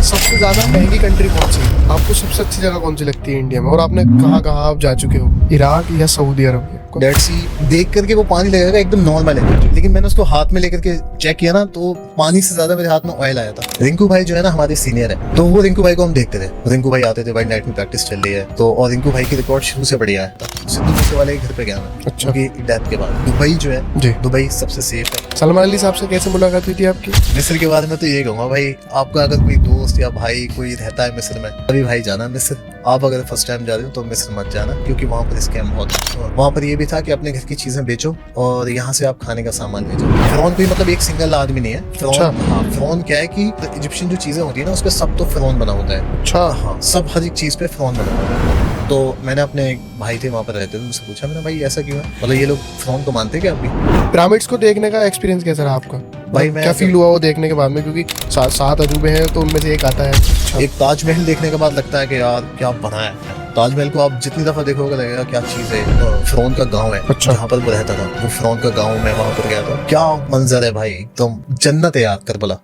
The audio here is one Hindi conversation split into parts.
सबसे ज्यादा महंगी कंट्री कौन सी है? आपको सबसे अच्छी जगह कौन सी लगती है इंडिया में, और आपने कहाँ कहाँ आप जा चुके हो? इराक या सऊदी अरब? डेड सी देख करके वो पानी लगेगा एकदम नॉर्मल है, लेकिन मैंने उसको हाथ में लेकर के चेक किया ना, तो पानी से ज्यादा मेरे हाथ में ऑयल आया था। रिंकू भाई जो है ना हमारे सीनियर है, तो वो रिंकू भाई को हम देखते थे। रिंकू भाई आते थे, भाई नाइट में प्रैक्टिस चल रही है तो, और रिंकु भाई की रिकॉर्ड शुरू से बढ़िया है। सिद्धू मूसेवाले के घर पे गया मैं, अच्छा। उनकी डेथ के बाद। दुबई जो है जी, दुबई सबसे सेफ है। सलमान अली साहब से कैसे मुलाकात हुई थी आपकी? मिस्र के बारे में तो ये कहूंगा भाई, आपका अगर कोई दोस्त या भाई कोई रहता है मिस्र में, तभी भाई जाना मिस्र। आप अगर फर्स्ट टाइम जा रहे हो तो मिस्र मत जाना, क्योंकि वहाँ पर स्कैम बहुत है। वहाँ पर ये भी था कि अपने घर की चीजें बेचो और यहाँ से आप खाने का सामान भेजो। फिरौन कोई मतलब एक सिंगल आदमी नहीं है। फिरौन, हाँ, फिरौन क्या है कि इजिप्शियन जो चीजें होती है ना, उसपे सब तो फिरौन बना होता है। अच्छा। हाँ, सब हर एक चीज पे फिरौन बना होता है। तो मैंने अपने एक भाई थे वहाँ पर रहते थे, उनसे पूछा मैंने, भाई ऐसा क्यों है, मतलब ये लोग फिरौन को मानते क्या अभी? पिरामिड्स को देखने का एक्सपीरियंस कैसा रहा आपका? भाई मैं क्या फील हुआ वो देखने के बाद में, क्योंकि सात अजूबे हैं तो उनमें से एक आता है। अच्छा। एक ताजमहल देखने के बाद लगता है कि यार क्या बनाया है। ताजमहल को आप जितनी दफा देखोगे लगेगा क्या चीज है। फिरौन का गांव है, अच्छा। जहाँ पर वो रहता था, वो फिरौन का गांव, मैं वहां पर गया था। क्या मंजर है भाई, एकदम जन्नत है यार, करबला।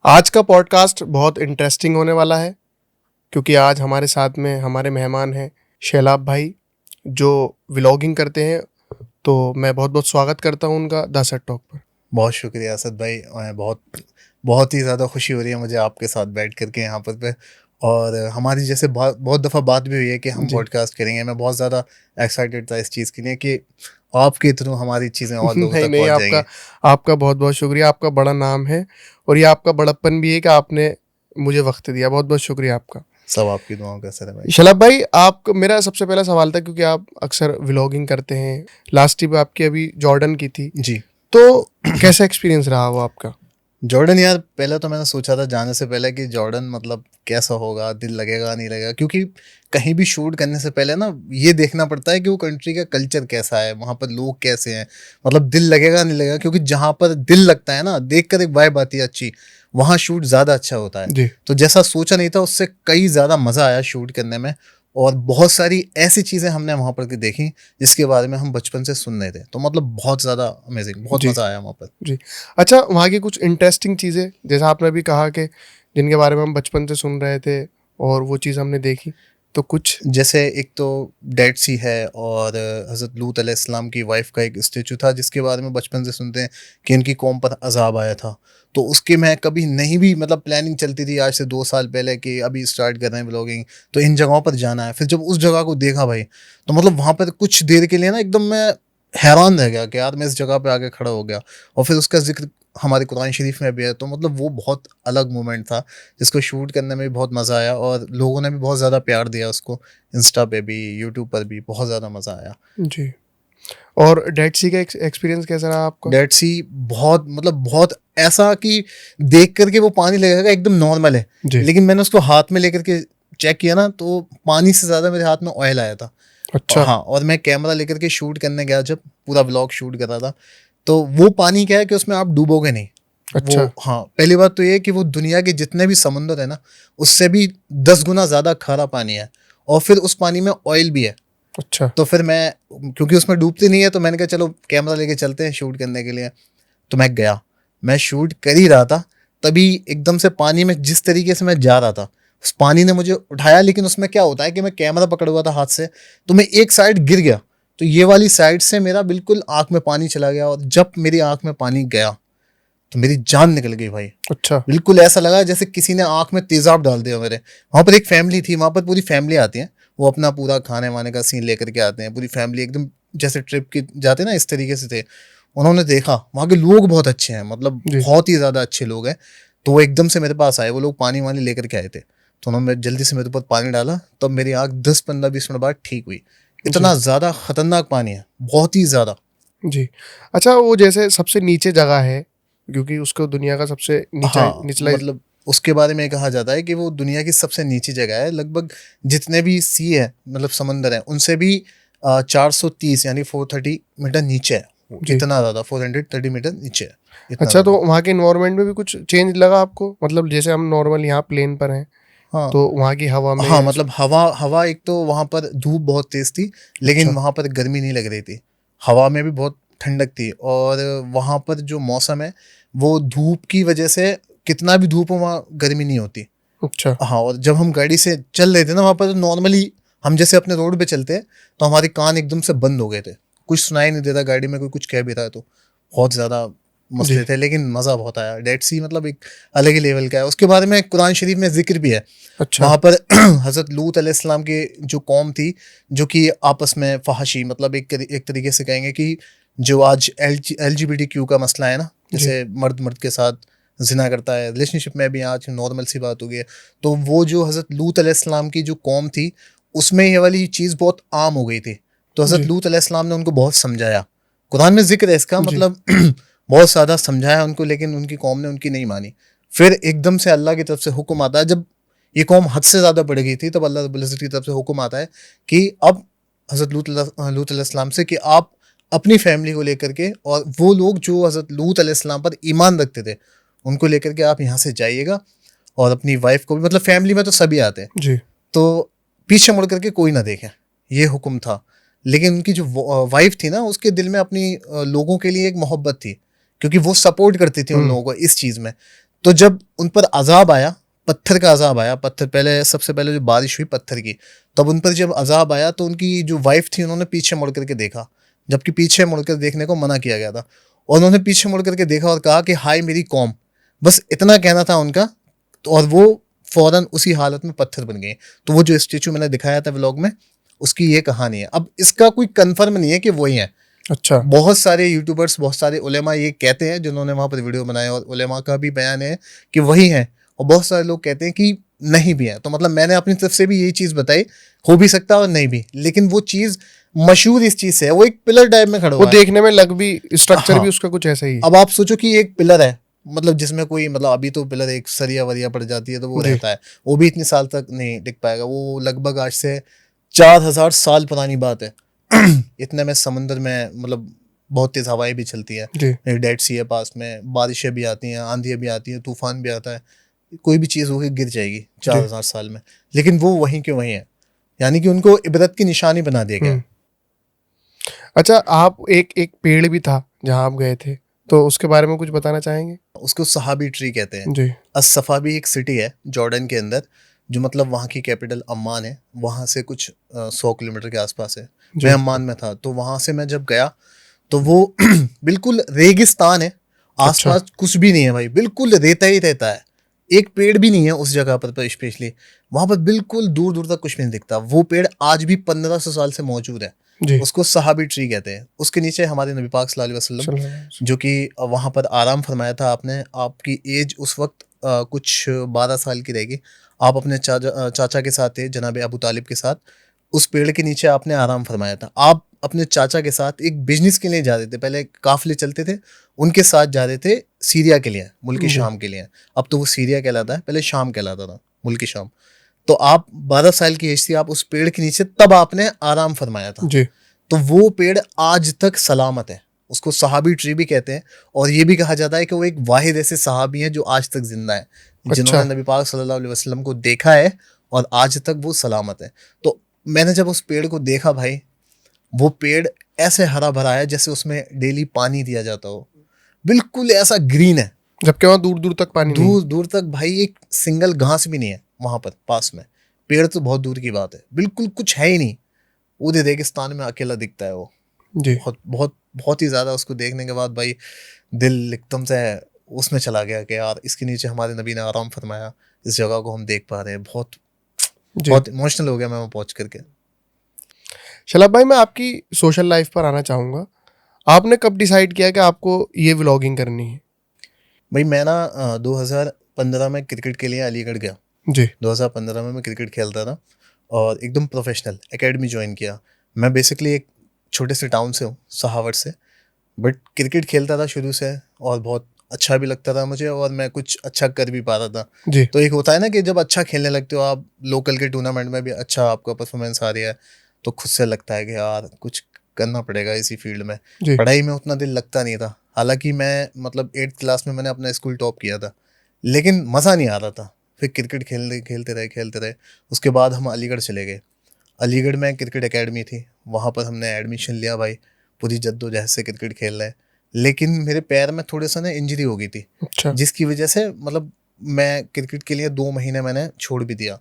आज का पॉडकास्ट बहुत इंटरेस्टिंग होने वाला है, क्योंकि आज हमारे साथ में हमारे मेहमान हैं शैलाब भाई, जो व्लॉगिंग करते हैं। तो मैं बहुत बहुत स्वागत करता हूं उनका द सेट टॉक पर। बहुत शुक्रिया असद भाई, मैं बहुत ही ज़्यादा खुशी हो रही है मुझे आपके साथ बैठ करके यहाँ पर और हमारी जैसे बहुत दफ़ा बात भी हुई है कि हम पॉडकास्ट करेंगे। मैं बहुत ज़्यादा एक्साइटेड था इस चीज़ के लिए कि आपके थ्रू हमारी चीज़ें और लोगों तक पहुँच जाएंगी। आपका बहुत बहुत शुक्रिया। आपका बड़ा नाम है और ये आपका बड़प्पन भी है कि आपने मुझे वक्त दिया। बहुत बहुत शुक्रिया आपका। सब आपकी दुआओं का असर है भाई। शैलाब भाई, आप, मेरा सबसे पहला सवाल था, क्योंकि आप अक्सर व्लॉगिंग करते हैं, लास्ट ट्रिप आपकी अभी जॉर्डन की थी, जी। तो कैसा एक्सपीरियंस रहा वो आपका? जॉर्डन यार, पहले तो मैंने सोचा था जाने से पहले कि जॉर्डन मतलब कैसा होगा, दिल लगेगा नहीं लगेगा, क्योंकि कहीं भी शूट करने से पहले ना ये देखना पड़ता है कि वो कंट्री का कल्चर कैसा है, वहाँ पर लोग कैसे हैं, मतलब दिल लगेगा नहीं लगेगा। क्योंकि जहाँ पर दिल लगता है ना, देख कर एक वाइब आती है अच्छी, वहाँ शूट ज़्यादा अच्छा होता है। जी। तो जैसा सोचा नहीं था, उससे कई ज़्यादा मज़ा आया शूट करने में। और बहुत सारी ऐसी चीज़ें हमने वहाँ पर देखी जिसके बारे में हम बचपन से सुन रहे थे, तो मतलब बहुत ज़्यादा अमेजिंग, बहुत जी। मज़ा आया वहाँ पर। जी। अच्छा, वहाँ की कुछ इंटरेस्टिंग चीज़ें, जैसा आपने अभी कहा कि जिनके बारे में हम बचपन से सुन रहे थे और वो चीज़ हमने देखी, तो कुछ जैसे एक तो डेड सी है, और हज़रत लूत अलैहिस्सलाम की वाइफ का एक स्टेचू था जिसके बारे में बचपन से सुनते हैं कि इनकी कौम पर अजाब आया था। तो उसके मैं कभी नहीं भी, मतलब प्लानिंग चलती थी आज से 2 साल पहले कि अभी स्टार्ट कर रहे हैं ब्लॉगिंग, तो इन जगहों पर जाना है। फिर जब उस जगह को देखा भाई, तो मतलब वहाँ पर कुछ देर के लिए ना एकदम मैं हैरान रह गया कि यार मैं इस जगह पे आके खड़ा हो गया। और फिर उसका जिक्र हमारे कुरान शरीफ में भी है, तो मतलब वो बहुत अलग मोमेंट था जिसको शूट करने में भी बहुत मज़ा आया, और लोगों ने भी बहुत ज़्यादा प्यार दिया उसको। इंस्टा पे भी, यूट्यूब पर भी बहुत ज़्यादा मज़ा आया। जी। और डेड सी का एक्सपीरियंस कैसा रहा आपका? डेड सी बहुत, मतलब बहुत ऐसा कि देख करके वो पानी लगेगा एकदम नॉर्मल है, जी। लेकिन मैंने उसको हाथ में लेकर के चेक किया ना, तो पानी से ज़्यादा मेरे हाथ में ऑयल आया था। अच्छा। हाँ, और मैं कैमरा लेकर के शूट करने गया, जब पूरा व्लॉग शूट कर रहा था, तो वो पानी क्या है कि उसमें आप डूबोगे नहीं। अच्छा। वो, हाँ, पहली बात तो ये है कि वो दुनिया के जितने भी समुंदर है ना, उससे भी 10 गुना ज़्यादा खारा पानी है, और फिर उस पानी में ऑयल भी है। अच्छा। तो फिर मैं, क्योंकि उसमें डूबती नहीं है, तो मैंने कहा चलो कैमरा लेके चलते हैं शूट करने के लिए। तो मैं गया, मैं शूट कर ही रहा था, तभी एकदम से पानी में, जिस तरीके से मैं जा रहा था, उस पानी ने मुझे उठाया। लेकिन उसमें क्या होता है कि मैं कैमरा पकड़ हुआ था हाथ से, तो मैं एक साइड गिर गया, तो ये वाली साइड से मेरा बिल्कुल आँख में पानी चला गया, और जब मेरी आँख में पानी गया तो मेरी जान निकल गई भाई। अच्छा। बिल्कुल ऐसा लगा जैसे किसी ने आँख में तेजाब डाल दिया मेरे। वहाँ पर एक फैमिली थी, वहाँ पर पूरी फैमिली आती है, वो अपना पूरा खाने वाने का सीन लेकर के आते हैं, पूरी फैमिली एकदम जैसे ट्रिप की जाते हैं ना, इस तरीके से थे। उन्होंने देखा वहाँ के लोग बहुत अच्छे हैं, मतलब जी। बहुत ही ज़्यादा अच्छे लोग हैं। तो वो एकदम से मेरे पास आए, वो लोग पानी वानी लेकर के आए थे, तो उन्होंने जल्दी से मेरे ऊपर पानी डाला, तब मेरी आँख 10-15-20 मिनट बाद ठीक हुई। इतना ज़्यादा खतरनाक पानी है, बहुत ही ज़्यादा। जी। अच्छा, वो जैसे सबसे नीचे जगह है, क्योंकि उसको दुनिया का सबसे हाँ, निचला मतलब उसके बारे में कहा जाता है कि वो दुनिया की सबसे नीची जगह है। लगभग जितने भी सी है, मतलब समंदर है, उनसे भी 430 यानी 430 मीटर नीचे है। जी। इतना ज़्यादा 430 मीटर नीचे है, इतना अच्छा, तो ज़्यादा। वहाँ के इन्वायरमेंट में भी कुछ चेंज लगा आपको? मतलब जैसे हम नॉर्मल यहाँ प्लेन पर हैं, हाँ, तो वहाँ की हवा में हाँ, मतलब हवा हवा एक तो वहाँ पर धूप बहुत तेज थी, लेकिन अच्छा। वहाँ पर गर्मी नहीं लग रही थी। हवा में भी बहुत ठंडक थी, और वहाँ पर जो मौसम है वो धूप की वजह से कितना भी धूप हो वहाँ गर्मी नहीं होती। अच्छा। हाँ, और जब हम गाड़ी से चल रहे थे ना वहाँ पर, नॉर्मली हम जैसे अपने रोड पे चलते हैं तो हमारे कान एकदम से बंद हो गए थे, कुछ सुनाई नहीं देता गाड़ी में कोई कुछ कह भी रहा है तो। बहुत ज़्यादा जी। मसले थे, लेकिन मज़ा बहुत आया। डेड सी मतलब एक अलग ही लेवल का है। उसके बारे में कुरान शरीफ में जिक्र भी है। अच्छा। वहाँ पर हज़रत लूत अलैहिस्सलाम की जो कौम थी, जो कि आपस में फहाशी, मतलब एक तरीके से कहेंगे कि जो आज LGBTQ का मसला है ना, जी। जैसे मर्द मर्द के साथ जिना करता है, रिलेशनशिप में भी आज नॉर्मल सी बात हो गई है। तो वो जो हज़रत लूत अलैहिस्सलाम की जो कौम थी, उसमें ये वाली चीज़ बहुत आम हो गई थी। तो हज़रत जी। लूत अलैहिस्सलाम ने उनको बहुत समझाया। कुरान में जिक्र है इसका, जी। मतलब बहुत ज़्यादा समझाया उनको, लेकिन उनकी कौम ने उनकी नहीं मानी। फिर एकदम से अल्लाह की तरफ से हुक्म आता है, जब ये कौम हद से ज़्यादा बढ़ गई थी, तब अल्लाह रब्बुल इज़्ज़त की तरफ से हुक्म आता है कि अब हज़रत लूत अलैहिस्सलाम से कि आप अपनी फैमिली को लेकर के, और वो लोग जो हज़रत लूत अलैहिस्सलाम पर ईमान रखते थे, उनको लेकर के आप यहाँ से जाइएगा, और अपनी वाइफ को भी, मतलब फैमिली में तो सभी आते हैं, जी। तो पीछे मुड़ करके कोई ना देखे, ये हुक्म था। लेकिन उनकी जो वाइफ थी ना, उसके दिल में अपनी लोगों के लिए एक मोहब्बत थी, क्योंकि वो सपोर्ट करती थी उन लोगों को इस चीज़ में। तो जब उन पर अजाब आया, पत्थर का अजाब आया, पत्थर पहले, सबसे पहले जो बारिश हुई पत्थर की, तब उन पर जब अजाब आया तो उनकी जो वाइफ थी, उन्होंने पीछे मुड़ करके देखा, जबकि पीछे मुड़कर देखने को मना किया गया था, और उन्होंने पीछे मुड़ करके देखा और कहा कि हाय मेरी कौम, बस इतना कहना था उनका। तो और वो फौरन उसी हालत में पत्थर बन गए। तो वो जो स्टेचू मैंने दिखाया था व्लॉग में, उसकी ये कहानी है। अब इसका कोई कंफर्म नहीं है कि वही है। अच्छा। बहुत सारे यूट्यूबर्स, बहुत सारे उलेमा ये कहते हैं जिन्होंने वहाँ पर वीडियो बनाए, और उलेमा का भी बयान है कि वही है, और बहुत सारे लोग कहते हैं कि नहीं भी है। तो मतलब मैंने अपनी तरफ से भी यही चीज़ बताई, हो भी सकता है और नहीं भी, लेकिन वो चीज़ मशहूर इस चीज़ से है, वो एक पिलर टाइप में खड़ा वो हुआ है। देखने में लग भी, स्ट्रक्चर भी हाँ, उसका कुछ ऐसा ही है। अब आप सोचो कि एक पिलर है, मतलब जिसमें कोई, मतलब अभी तो पिलर एक सरिया वरिया पड़ जाती है तो वो जी। रहता है, वो भी इतने साल तक नहीं टिक पाएगा। वो लगभग आज से 4,000 साल पुरानी बात है। इतने में समंदर में, मतलब बहुत तेज हवाएं भी चलती है, जी। डेड सी है पास में, बारिशें भी आती हैं, आंधियां भी आती हैं, तूफान भी आता है, कोई भी चीज़ होगी गिर जाएगी जी। 4,000 साल में। लेकिन वो वहीं के वहीं है, यानी कि उनको इबरत की निशानी बना दिया गया है। अच्छा, आप एक एक पेड़ भी था जहाँ आप गए थे, तो उसके बारे में कुछ बताना चाहेंगे? उसको सहाबी ट्री कहते हैं। जी। असफा भी एक सिटी है जॉर्डन के अंदर, जो मतलब वहाँ की कैपिटल अम्मान है, वहाँ से कुछ 100 किलोमीटर के आसपास है। मैं जी। अम्मान में था, तो वहाँ से मैं जब गया तो वो बिल्कुल रेगिस्तान है, अच्छा। आसपास कुछ भी नहीं है भाई, बिल्कुल रेता ही रहता है, एक पेड़ भी नहीं है उस जगह पर स्पेशली। वहाँ पर बिल्कुल दूर दूर तक कुछ भी नहीं दिखता। वो पेड़ आज भी 1500 साल से मौजूद है। जी। उसको सहाबी ट्री कहते हैं। उसके नीचे हमारे नबी पाक सल्लल्लाहु अलैहि वसल्लम, सल्लल्लाहु अलैहि वसल्लम। जो कि वहाँ पर आराम फरमाया था आपने। आपकी एज उस वक्त कुछ 12 साल की रहेगी। आप अपने चाचा के साथ थे, जनाब अबू तालिब के साथ। उस पेड़ के नीचे आपने आराम फरमाया था। आप अपने चाचा के साथ एक बिजनेस के लिए जा रहे थे, पहले काफिले चलते थे, उनके साथ जा रहे थे सीरिया के लिए, मुल्क जी। शाम के लिए। अब तो वो सीरिया कहलाता है, पहले शाम कहलाता था, मुल्क शाम। तो आप 12 साल की एज थी, आप उस पेड़ के नीचे, तब आपने आराम फरमाया था। जी। तो वो पेड़ आज तक सलामत है, उसको सहाबी ट्री भी कहते हैं। और ये भी कहा जाता है कि वो एक वाहिद ऐसे सहाबी हैं जो आज तक जिंदा है, अच्छा। जिन्होंने नबी पाक सल्लल्लाहु अलैहि वसल्लम को देखा है, और आज तक वो सलामत है। तो मैंने जब उस पेड़ को देखा भाई, वो पेड़ ऐसे हरा भरा है जैसे उसमें डेली पानी दिया जाता हो, बिल्कुल ऐसा ग्रीन है। जबकि वहाँ दूर दूर तक पानी नहीं दूर है। दूर तक भाई एक सिंगल घास भी नहीं है वहां पर पास में। पेड़ तो बहुत दूर की बात है, बिल्कुल कुछ है ही नहीं। पूरे रेगिस्तान में अकेला दिखता है वो। जी। बहुत बहुत बहुत ही ज़्यादा उसको देखने के बाद भाई दिल एकदम से उसमें चला गया कि यार इसके नीचे हमारे नबी ने आराम फरमाया, इस जगह को हम देख पा रहे हैं। बहुत जी। बहुत इमोशनल हो गया मैं वहाँ पहुँच करके। शलभ भाई, मैं आपकी सोशल लाइफ पर आना चाहूँगा। आपने कब डिसाइड किया कि आपको ये व्लॉगिंग करनी है? भाई मैं ना 2015 में क्रिकेट के लिए अलीगढ़ गया। जी। 2015 में मैं क्रिकेट खेलता था, और एकदम प्रोफेशनल एकेडमी ज्वाइन किया। मैं बेसिकली एक छोटे से टाउन से हूँ, सहावड़ से, बट क्रिकेट खेलता था शुरू से, और बहुत अच्छा भी लगता था मुझे, और मैं कुछ अच्छा कर भी पा रहा था। जी। तो एक होता है ना कि जब अच्छा खेलने लगते हो आप, लोकल के टूर्नामेंट में भी अच्छा आपका परफॉर्मेंस आ रहा है, तो खुद से लगता है कि यार कुछ करना पड़ेगा इसी फील्ड में। जी। पढ़ाई में उतना दिल लगता नहीं था, हालांकि मैं मतलब 8th क्लास में मैंने अपना स्कूल टॉप किया था, लेकिन मज़ा नहीं आ रहा था। फिर क्रिकेट खेलते रहे। उसके बाद हम अलीगढ़ चले गए। अलीगढ़ में क्रिकेट एकेडमी थी, वहाँ पर हमने एडमिशन लिया भाई, पूरी जद्दोजहद से क्रिकेट खेल रहे हैं। लेकिन मेरे पैर में थोड़ा सा ना इंजरी हो गई थी, अच्छा। जिसकी वजह से मतलब मैं क्रिकेट के लिए 2 महीने मैंने छोड़ भी दिया।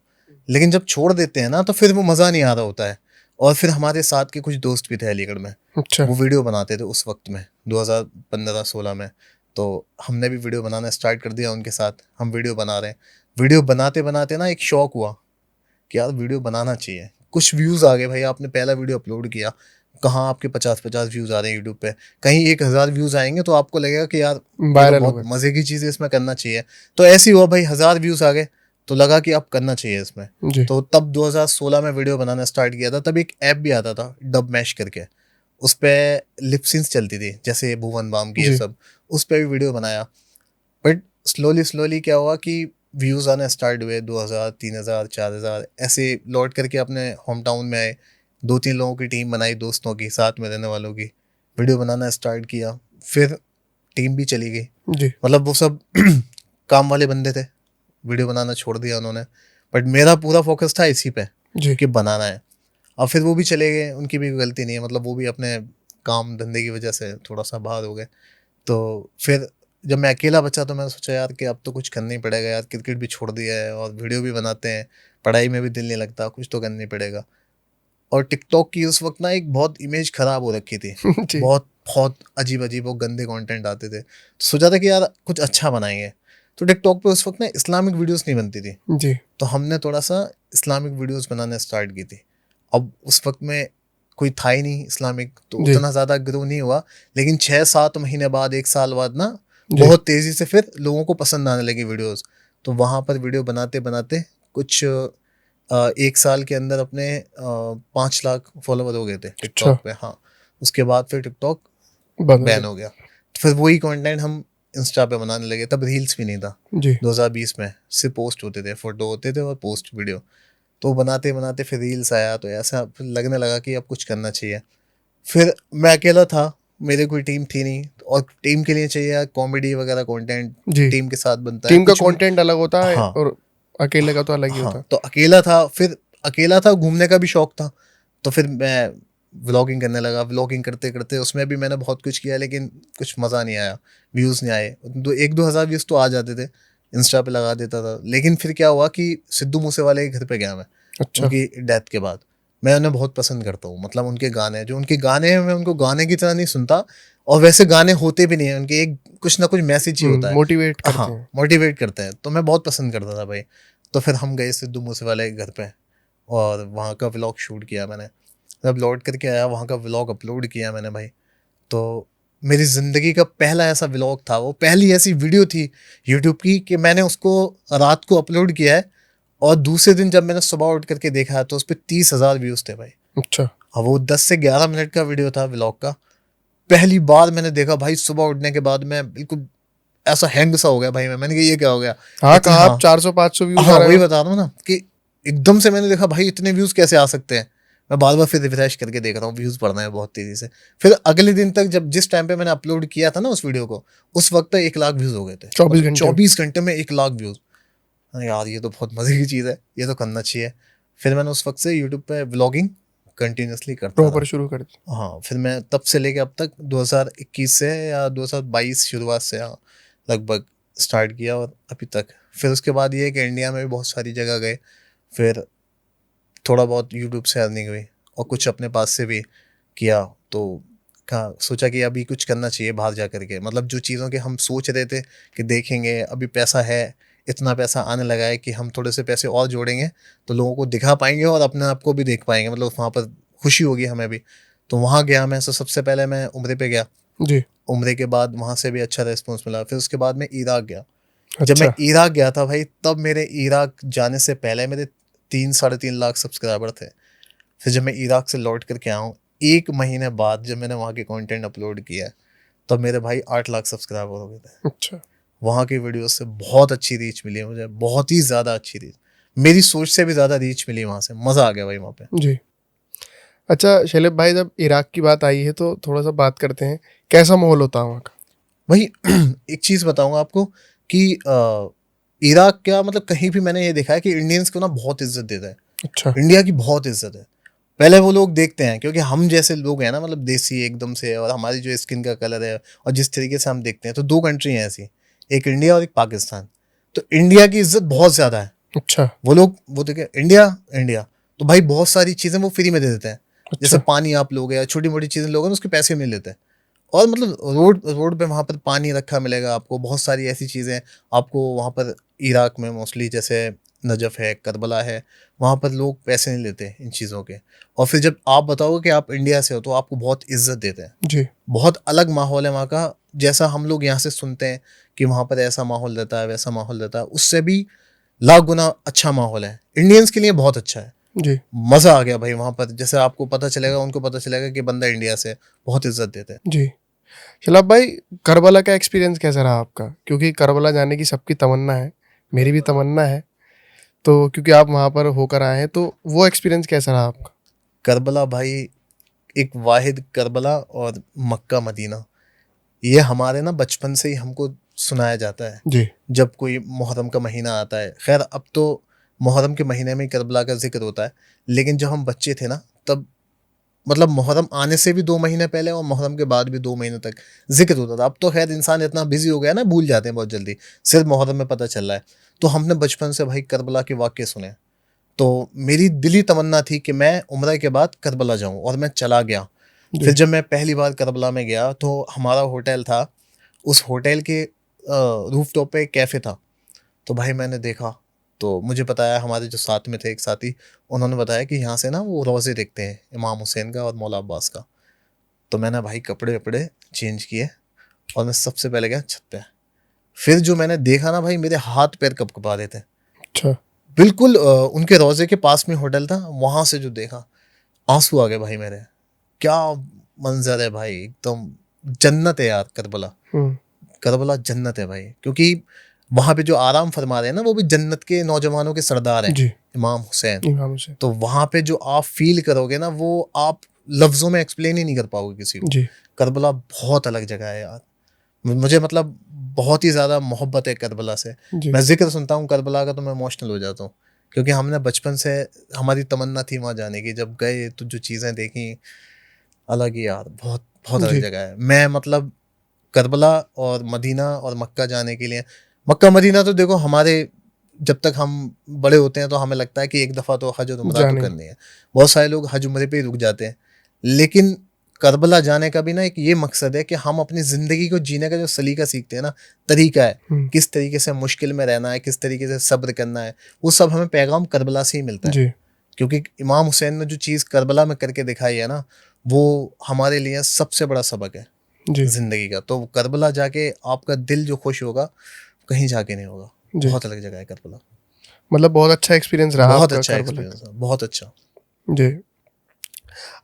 लेकिन जब छोड़ देते हैं ना तो फिर वो मज़ा नहीं आ रहा होता है। और फिर हमारे साथ के कुछ दोस्त भी थे अलीगढ़ में, अच्छा। वो वीडियो बनाते थे उस वक्त में 2015-16 में। तो हमने भी वीडियो बनाना स्टार्ट कर दिया उनके साथ, हम वीडियो बना रहे हैं। वीडियो बनाते बनाते ना एक शौक हुआ कि यार वीडियो बनाना चाहिए। कुछ व्यूज़ आ गए भाई, आपने पहला वीडियो अपलोड किया, कहाँ आपके 50-50 व्यूज़ आ रहे हैं यूट्यूब पे, कहीं 1000 व्यूज़ आएंगे तो आपको लगेगा कि यार ये तो वायरल हो बहुत गए। मज़े की चीज़ है, इसमें करना चाहिए। तो ऐसे ही हुआ भाई, 1000 व्यूज़ आ गए तो लगा कि अब करना चाहिए इसमें। जी। तो तब 2016 में वीडियो बनाना स्टार्ट किया था। तब एक ऐप भी आता था डब मैश करके, उस पर लिपसिंस चलती थी जैसे भुवन बाम की, ये जी। सब उस पर भी वीडियो बनाया। बट स्लोली स्लोली क्या हुआ कि व्यूज़ आने स्टार्ट हुए, 2000, 3000, 4000 ऐसे लौट करके अपने होम टाउन में आए। 2-3 लोगों की टीम बनाई, दोस्तों की, साथ में रहने वालों की, वीडियो बनाना स्टार्ट किया। फिर टीम भी चली गई, जी। मतलब वो सब काम वाले बंदे थे, वीडियो बनाना छोड़ दिया उन्होंने। बट मेरा पूरा फोकस था इसी पे जी। कि बनाना है। अब फिर वो भी चले गए, उनकी भी गलती नहीं है, मतलब वो भी अपने काम धंधे की वजह से थोड़ा सा बाहर हो गए। तो फिर जब मैं अकेला बचा तो मैंने सोचा यार कि अब तो कुछ करना ही पड़ेगा यार, क्रिकेट भी छोड़ दिया है और वीडियो भी बनाते हैं, पढ़ाई में भी दिल नहीं लगता, कुछ तो करना ही पड़ेगा। और टिकटॉक की उस वक्त ना एक बहुत इमेज खराब हो रखी थी, जी। बहुत बहुत अजीब अजीब वो गंदे कंटेंट आते थे। तो सोचा था कि यार कुछ अच्छा बनाएंगे। तो टिकटॉक पे उस वक्त ना इस्लामिक वीडियोस नहीं बनती थी, जी। तो हमने थोड़ा सा इस्लामिक वीडियोस बनाने स्टार्ट की थी। अब उस वक्त में कोई था ही नहीं इस्लामिक, तो जी। उतना ज़्यादा ग्रो नहीं हुआ। लेकिन 6-7 महीने बाद, 1 साल बाद ना, जी। बहुत तेज़ी से फिर लोगों को पसंद आने लगी वीडियोस। तो वहाँ पर वीडियो बनाते बनाते कुछ 1 साल के अंदर अपने 5 लाख फॉलोवर हो गए थे अच्छा। टिकटॉक पे। हाँ, उसके बाद फिर टिकटॉक बंद हो बैन गया। हो गया। तो फिर वही कंटेंट हम इंस्टा पे बनाने लगे। तब रील्स भी नहीं था, जी। 2020 में सिर्फ पोस्ट होते थे, फोटो होते थे और पोस्ट वीडियो। तो बनाते बनाते फिर रील्स आया, तो ऐसा फिर लगने लगा कि अब कुछ करना चाहिए। फिर मैं अकेला था, मेरे कोई टीम थी नहीं, और टीम के लिए चाहिए कॉमेडी वगैरह कंटेंट, जी। टीम के साथ बनता है टीम का कुछ भी। कंटेंट अलग होता है हाँ, और अकेले का तो अलग ही होता हाँ, है। तो अकेला था, फिर अकेला था, घूमने का भी शौक था। तो फिर मैं व्लॉगिंग करने लगा। व्लॉगिंग करते करते उसमें भी मैंने बहुत कुछ किया, लेकिन कुछ मज़ा नहीं आया, व्यूज़ नहीं आए। 1-2 हज़ार व्यूज़ तो आ जाते थे, इंस्टा पे लगा देता था। लेकिन फिर क्या हुआ कि सिद्धू मूसेवाले के घर पे गया मैं, अच्छा। उनकी डेथ के बाद। मैं उन्हें बहुत पसंद करता हूँ, मतलब उनके गाने, जो उनके गाने हैं, मैं उनको गाने की तरह नहीं सुनता। और वैसे गाने होते भी नहीं हैं उनके, एक कुछ ना कुछ मैसेज ही होता है। मोटिवेट करते हाँ, हैं। मोटिवेट करते हैं, तो मैं बहुत पसंद करता था भाई। तो फिर हम गए सिद्धू मूसेवाले के घर पे, और वहाँ का व्लॉग शूट किया मैंने। जब लौट करके आया, वहाँ का व्लॉग अपलोड किया मैंने भाई। तो मेरी ज़िंदगी का पहला ऐसा व्लॉग था, वो पहली ऐसी वीडियो थी यूट्यूब की कि मैंने उसको रात को अपलोड किया है, और दूसरे दिन जब मैंने सुबह उठ करके देखा तो उस पर 30,000 व्यूज़ थे भाई। अच्छा। अब वो 10 से 11 मिनट का वीडियो था व्लॉग का। पहली बार मैंने देखा भाई, सुबह उठने के बाद मैं बिल्कुल ऐसा हैंग सा हो गया भाई। मैंने कहा ये क्या हो गया हाँ, इतने। कहा आप हाँ, 400-500 व्यूज आ हाँ, रहे वही हो। बता रहा हूँ ना कि एकदम से मैंने देखा भाई इतने व्यूज कैसे आ सकते हैं। मैं बार बार फिर रिफ्रेश करके देख रहा हूँ, व्यूज बढ़ रहे हैं बहुत तेजी से। फिर अगले दिन तक, जब जिस टाइम पे मैंने अपलोड किया था ना उस वीडियो को, उस वक्त तक 1 लाख व्यूज हो गए थे। 24 मतलब घंटे में। 24 घंटे में 1 लाख व्यूज। यार ये तो बहुत मजे की चीज़ है, ये तो करना चाहिए। फिर मैंने उस वक्त से यूट्यूब पे व्लॉगिंग कंटिन्यूसली करता प्रॉपर रहा। शुरू कर दी। हाँ, फिर मैं तब से लेके अब तक 2021 से या 2022 शुरुआत से, हाँ, लगभग स्टार्ट किया और अभी तक। फिर उसके बाद ये है कि इंडिया में भी बहुत सारी जगह गए, फिर थोड़ा बहुत यूट्यूब से अर्निंग हुई, और कुछ अपने पास से भी किया। तो कहा, सोचा कि अभी कुछ करना चाहिए बाहर जा करके, मतलब जो चीज़ों के हम सोच रहे थे कि देखेंगे, अभी पैसा है, इतना पैसा आने लगा है कि हम थोड़े से पैसे और जोड़ेंगे तो लोगों को दिखा पाएंगे और अपने आप को भी देख पाएंगे, मतलब वहाँ पर खुशी होगी हमें भी। तो वहाँ गया मैं। सबसे पहले मैं उम्रे पे गया। जी। उम्रे के बाद वहाँ से भी अच्छा रिस्पॉन्स मिला। फिर उसके बाद मैं इराक गया। जब मैं अच्छा। इराक गया था भाई, तब मेरे इराक जाने से पहले मेरे 3-3.5 लाख सब्सक्राइबर थे। फिर जब मैं इराक से लौट करके आया हूँ, 1 महीने बाद जब मैंने वहाँ के कंटेंट अपलोड किया, तब मेरे भाई 8 लाख सब्सक्राइबर हो गए थे। अच्छा। वहाँ की वीडियो से बहुत अच्छी रीच मिली है मुझे, बहुत ही ज़्यादा अच्छी रीच, मेरी सोच से भी ज़्यादा रीच मिली वहाँ से। मज़ा आ गया भाई वहाँ पे। जी। अच्छा शैलेब भाई, जब इराक की बात आई है तो थोड़ा सा बात करते हैं, कैसा माहौल होता है वहाँ का। भाई एक चीज़ बताऊँगा आपको कि इराक क्या, मतलब कहीं भी मैंने ये देखा है कि इंडियंस को ना बहुत इज्जत देता है। अच्छा। इंडिया की बहुत इज्जत है। पहले वो लोग देखते हैं, क्योंकि हम जैसे लोग हैं ना, मतलब देसी एकदम से, और हमारी जो स्किन का कलर है और जिस तरीके से हम देखते हैं, तो दो कंट्री हैं ऐसी, एक इंडिया और एक पाकिस्तान। तो इंडिया की इज्जत बहुत ज़्यादा है। अच्छा वो लोग वो देखे इंडिया इंडिया, तो भाई बहुत सारी चीज़ें वो फ्री में दे देते हैं। जैसे अच्छा पानी आप लोगे या छोटी मोटी चीज़ें लोगे ना, उसके पैसे मिल लेते हैं। और मतलब रोड रोड पे वहाँ पर पानी रखा मिलेगा आपको, बहुत सारी ऐसी चीज़ें आपको वहाँ पर। इराक में मोस्टली जैसे नजफ़ है, करबला है, वहाँ पर लोग पैसे नहीं लेते इन चीज़ों के। और फिर जब आप बताओगे कि आप इंडिया से हो, तो आपको बहुत इज्जत देते हैं। जी बहुत अलग माहौल है वहाँ का। जैसा हम लोग यहाँ से सुनते हैं कि वहाँ पर ऐसा माहौल रहता है, वैसा माहौल रहता है, उससे भी लाख गुना अच्छा माहौल है। इंडियंस के लिए बहुत अच्छा है। जी मज़ा आ गया भाई वहाँ पर। जैसे आपको पता चलेगा, उनको पता चलेगा कि बंदा इंडिया से है, बहुत इज्जत देते हैं। जी। शलभ भाई, करबला का एक्सपीरियंस कैसा रहा आपका? क्योंकि करबला जाने की सबकी तमन्ना है, मेरी भी तमन्ना है। तो क्योंकि आप वहाँ पर होकर आए हैं, तो वो एक्सपीरियंस कैसा रहा आपका? करबला भाई, एक वाहिद करबला और मक्का मदीना, ये हमारे ना बचपन से ही हमको सुनाया जाता है। जी जब कोई मुहर्रम का महीना आता है, खैर अब तो मुहर्रम के महीने में ही करबला का जिक्र होता है, लेकिन जब हम बच्चे थे ना, तब मतलब मुहर्रम आने से भी 2 महीने पहले और मुहर्रम के बाद भी 2 महीने तक जिक्र होता था। अब तो खैर इंसान इतना बिजी हो गया ना, भूल जाते हैं बहुत जल्दी, सिर्फ मुहर्रम में पता चल रहा है। तो हमने बचपन से भाई करबला के वाक़े सुने। तो मेरी दिली तमन्ना थी कि मैं उम्र के बाद करबला जाऊं, और मैं चला गया। जी फिर जब मैं पहली बार करबला में गया, तो हमारा होटल था, उस होटल के रूफ टॉप पे एक कैफ़े था। तो भाई मैंने देखा, तो मुझे बताया, हमारे जो साथ में थे एक साथी, उन्होंने बताया कि यहाँ से ना वो रोज़े देखते हैं, इमाम हुसैन का और मौला अब्बास का। तो मैंने भाई कपड़े वपड़े चेंज किए, और मैं सबसे पहले गया छत पे। फिर जो मैंने देखा ना भाई, मेरे हाथ पैर कँपकपा रहे थे। अच्छा बिल्कुल उनके रोज़े के पास में होटल था, वहाँ से जो देखा, आंसू आ गए भाई मेरे। क्या मंजर है भाई, एकदम जन्नत है यार करबला। हम्म करबला जन्नत है भाई, क्योंकि वहाँ पे जो आराम फरमा रहे हैं ना, वो भी जन्नत के नौजवानों के सरदार हैं, जी इमाम हुसैन। इमाम हुसैन तो वहाँ पे जो आप फील करोगे ना, वो आप लफ्ज़ों में एक्सप्लेन ही नहीं कर पाओगे किसी को। जी करबला बहुत अलग जगह है यार। मुझे मतलब बहुत ही ज़्यादा मोहब्बत है करबला से। जी मैं ज़िक्र सुनता हूँ करबला का तो मैं इमोशनल हो जाता हूँ, क्योंकि हमने बचपन से, हमारी तमन्ना थी वहाँ जाने की। जब गए तो जो चीज़ें देखी, अलग ही यार, बहुत बहुत अलग जी जगह है। मैं मतलब करबला और मदीना और मक्का जाने के लिए, मक्का मदीना तो देखो हमारे, जब तक हम बड़े होते हैं तो हमें लगता है कि एक दफ़ा तो हज और उम्रा तो जाने करनी है। बहुत सारे लोग हज उम्रे पे ही रुक जाते हैं, लेकिन करबला जाने का भी ना एक ये मकसद है कि हम अपनी ज़िंदगी को जीने का जो सलीका सीखते हैं ना, तरीका है, हम्म किस तरीके से मुश्किल में रहना है, किस तरीके से सब्र करना है, वो सब हमें पैगाम करबला से ही मिलता है। जी क्योंकि इमाम हुसैन ने जो चीज़ करबला में करके दिखाई है ना, वो हमारे लिए सबसे बड़ा सबक है जी ज़िंदगी का। तो करबला जाके आपका दिल जो खुश होगा, कहीं जाके नहीं होगा। जी। बहुत अलग जगह है करबला। मतलब बहुत अच्छा एक्सपीरियंस रहा बहुत आपका अच्छा करबला का। एक्सपीरियंस है, बहुत अच्छा। जी।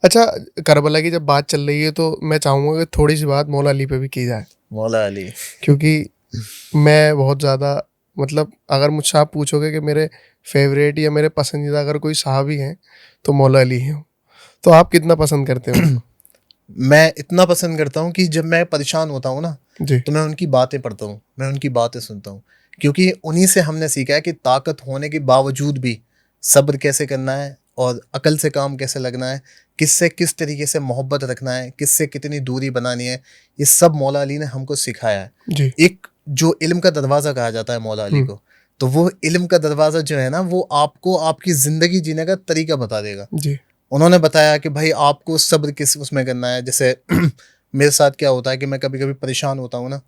अच्छा, करबला की जब बात चल रही है तो मैं चाहूँगा कि थोड़ी सी बात मौला अली पे भी की जाए, मौला अली। क्योंकि मैं बहुत ज़्यादा, मतलब अगर मुझसे आप पूछोगे कि मेरे फेवरेट या मेरे पसंदीदा अगर कोई साहबी हैं तो मौला अली हैं। तो आप कितना पसंद करते हैं उनको? मैं इतना पसंद करता हूँ कि जब मैं परेशान होता हूँ ना, जी तो मैं उनकी बातें पढ़ता हूँ, मैं उनकी बातें सुनता हूँ। क्योंकि उन्हीं से हमने सीखा है कि ताकत होने के बावजूद भी सब्र कैसे करना है, और अकल से काम कैसे लगना है, किससे किस तरीके से मोहब्बत रखना है, किससे कितनी दूरी बनानी है। ये सब मौला अली ने हमको सिखाया है। जी एक जो इल्म का दरवाज़ा कहा जाता है मौला अली हम्म को, तो वो इल्म का दरवाज़ा जो है ना, वो आपको आपकी ज़िंदगी जीने का तरीका बता देगा। जी उन्होंने बताया कि भाई आपको सब्र किस उसमें करना है। जैसे मेरे साथ क्या होता है कि मैं कभी कभी परेशान होता हूँ ना,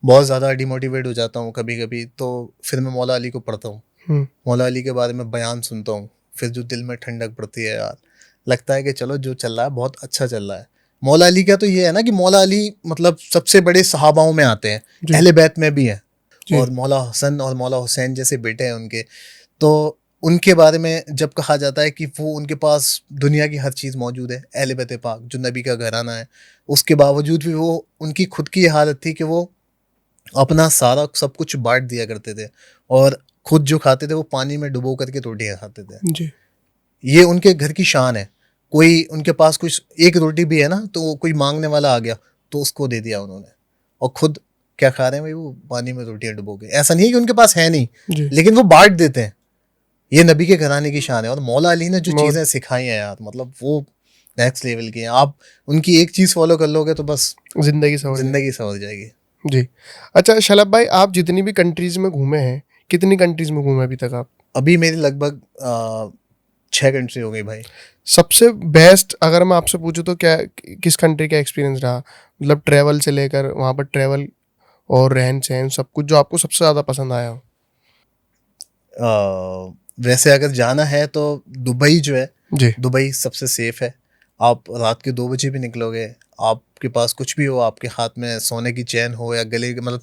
बहुत ज़्यादा डिमोटिवेट हो जाता हूँ कभी कभी, तो फिर मैं मौला अली को पढ़ता हूँ, हम्म मौला अली के बारे में बयान सुनता हूँ। फिर जो दिल में ठंडक पड़ती है यार, लगता है कि चलो जो चल रहा है बहुत अच्छा चल रहा है। मौला अली का तो ये है ना कि मौला अली मतलब सबसे बड़े सहाबाओं में आते हैं, जी अहले बैत में भी हैं, जी और मौला हसन और मौला हुसैन जैसे बेटे हैं उनके। तो उनके बारे में जब कहा जाता है कि वो उनके पास दुनिया की हर चीज़ मौजूद है, अहले बैत पाक जो नबी का घराना है, उसके बावजूद भी वो, उनकी खुद की ये हालत थी कि वो अपना सारा सब कुछ बांट दिया करते थे, और खुद जो खाते थे वो पानी में डुबो करके रोटियां खाते थे। जी ये उनके घर की शान है। कोई उनके पास कुछ एक रोटी भी है ना, तो कोई मांगने वाला आ गया तो उसको दे दिया उन्होंने, और खुद क्या खा रहे हैं भाई, वो पानी में रोटियां डुबो के। ऐसा नहीं है कि उनके पास है नहीं, जी लेकिन वो बांट देते हैं। ये नबी के घराने की शान है। और मौला अली ने जो मौल चीज़ें सिखाई हैं यार, मतलब वो नेक्स्ट लेवल की हैं। आप उनकी एक चीज़ फॉलो कर लोगे तो बस जिंदगी समझ में। जिंदगी संवर जाएगी। जी। अच्छा शलभ भाई, आप जितनी भी कंट्रीज में घूमे हैं, कितनी कंट्रीज में घूमे अभी तक आप? अभी मेरी लगभग 6 कंट्री हो गई भाई। सबसे बेस्ट अगर मैं आपसे पूछूं तो क्या, किस कंट्री का एक्सपीरियंस रहा, मतलब ट्रैवल से लेकर वहाँ पर ट्रैवल और रहन सहन सब कुछ, जो आपको सबसे ज़्यादा पसंद आया हो? वैसे अगर जाना है तो दुबई जो है, जी। दुबई सबसे सेफ है। आप रात के 2 बजे भी निकलोगे, आपके पास कुछ भी हो, आपके हाथ में सोने की चैन हो या गले मतलब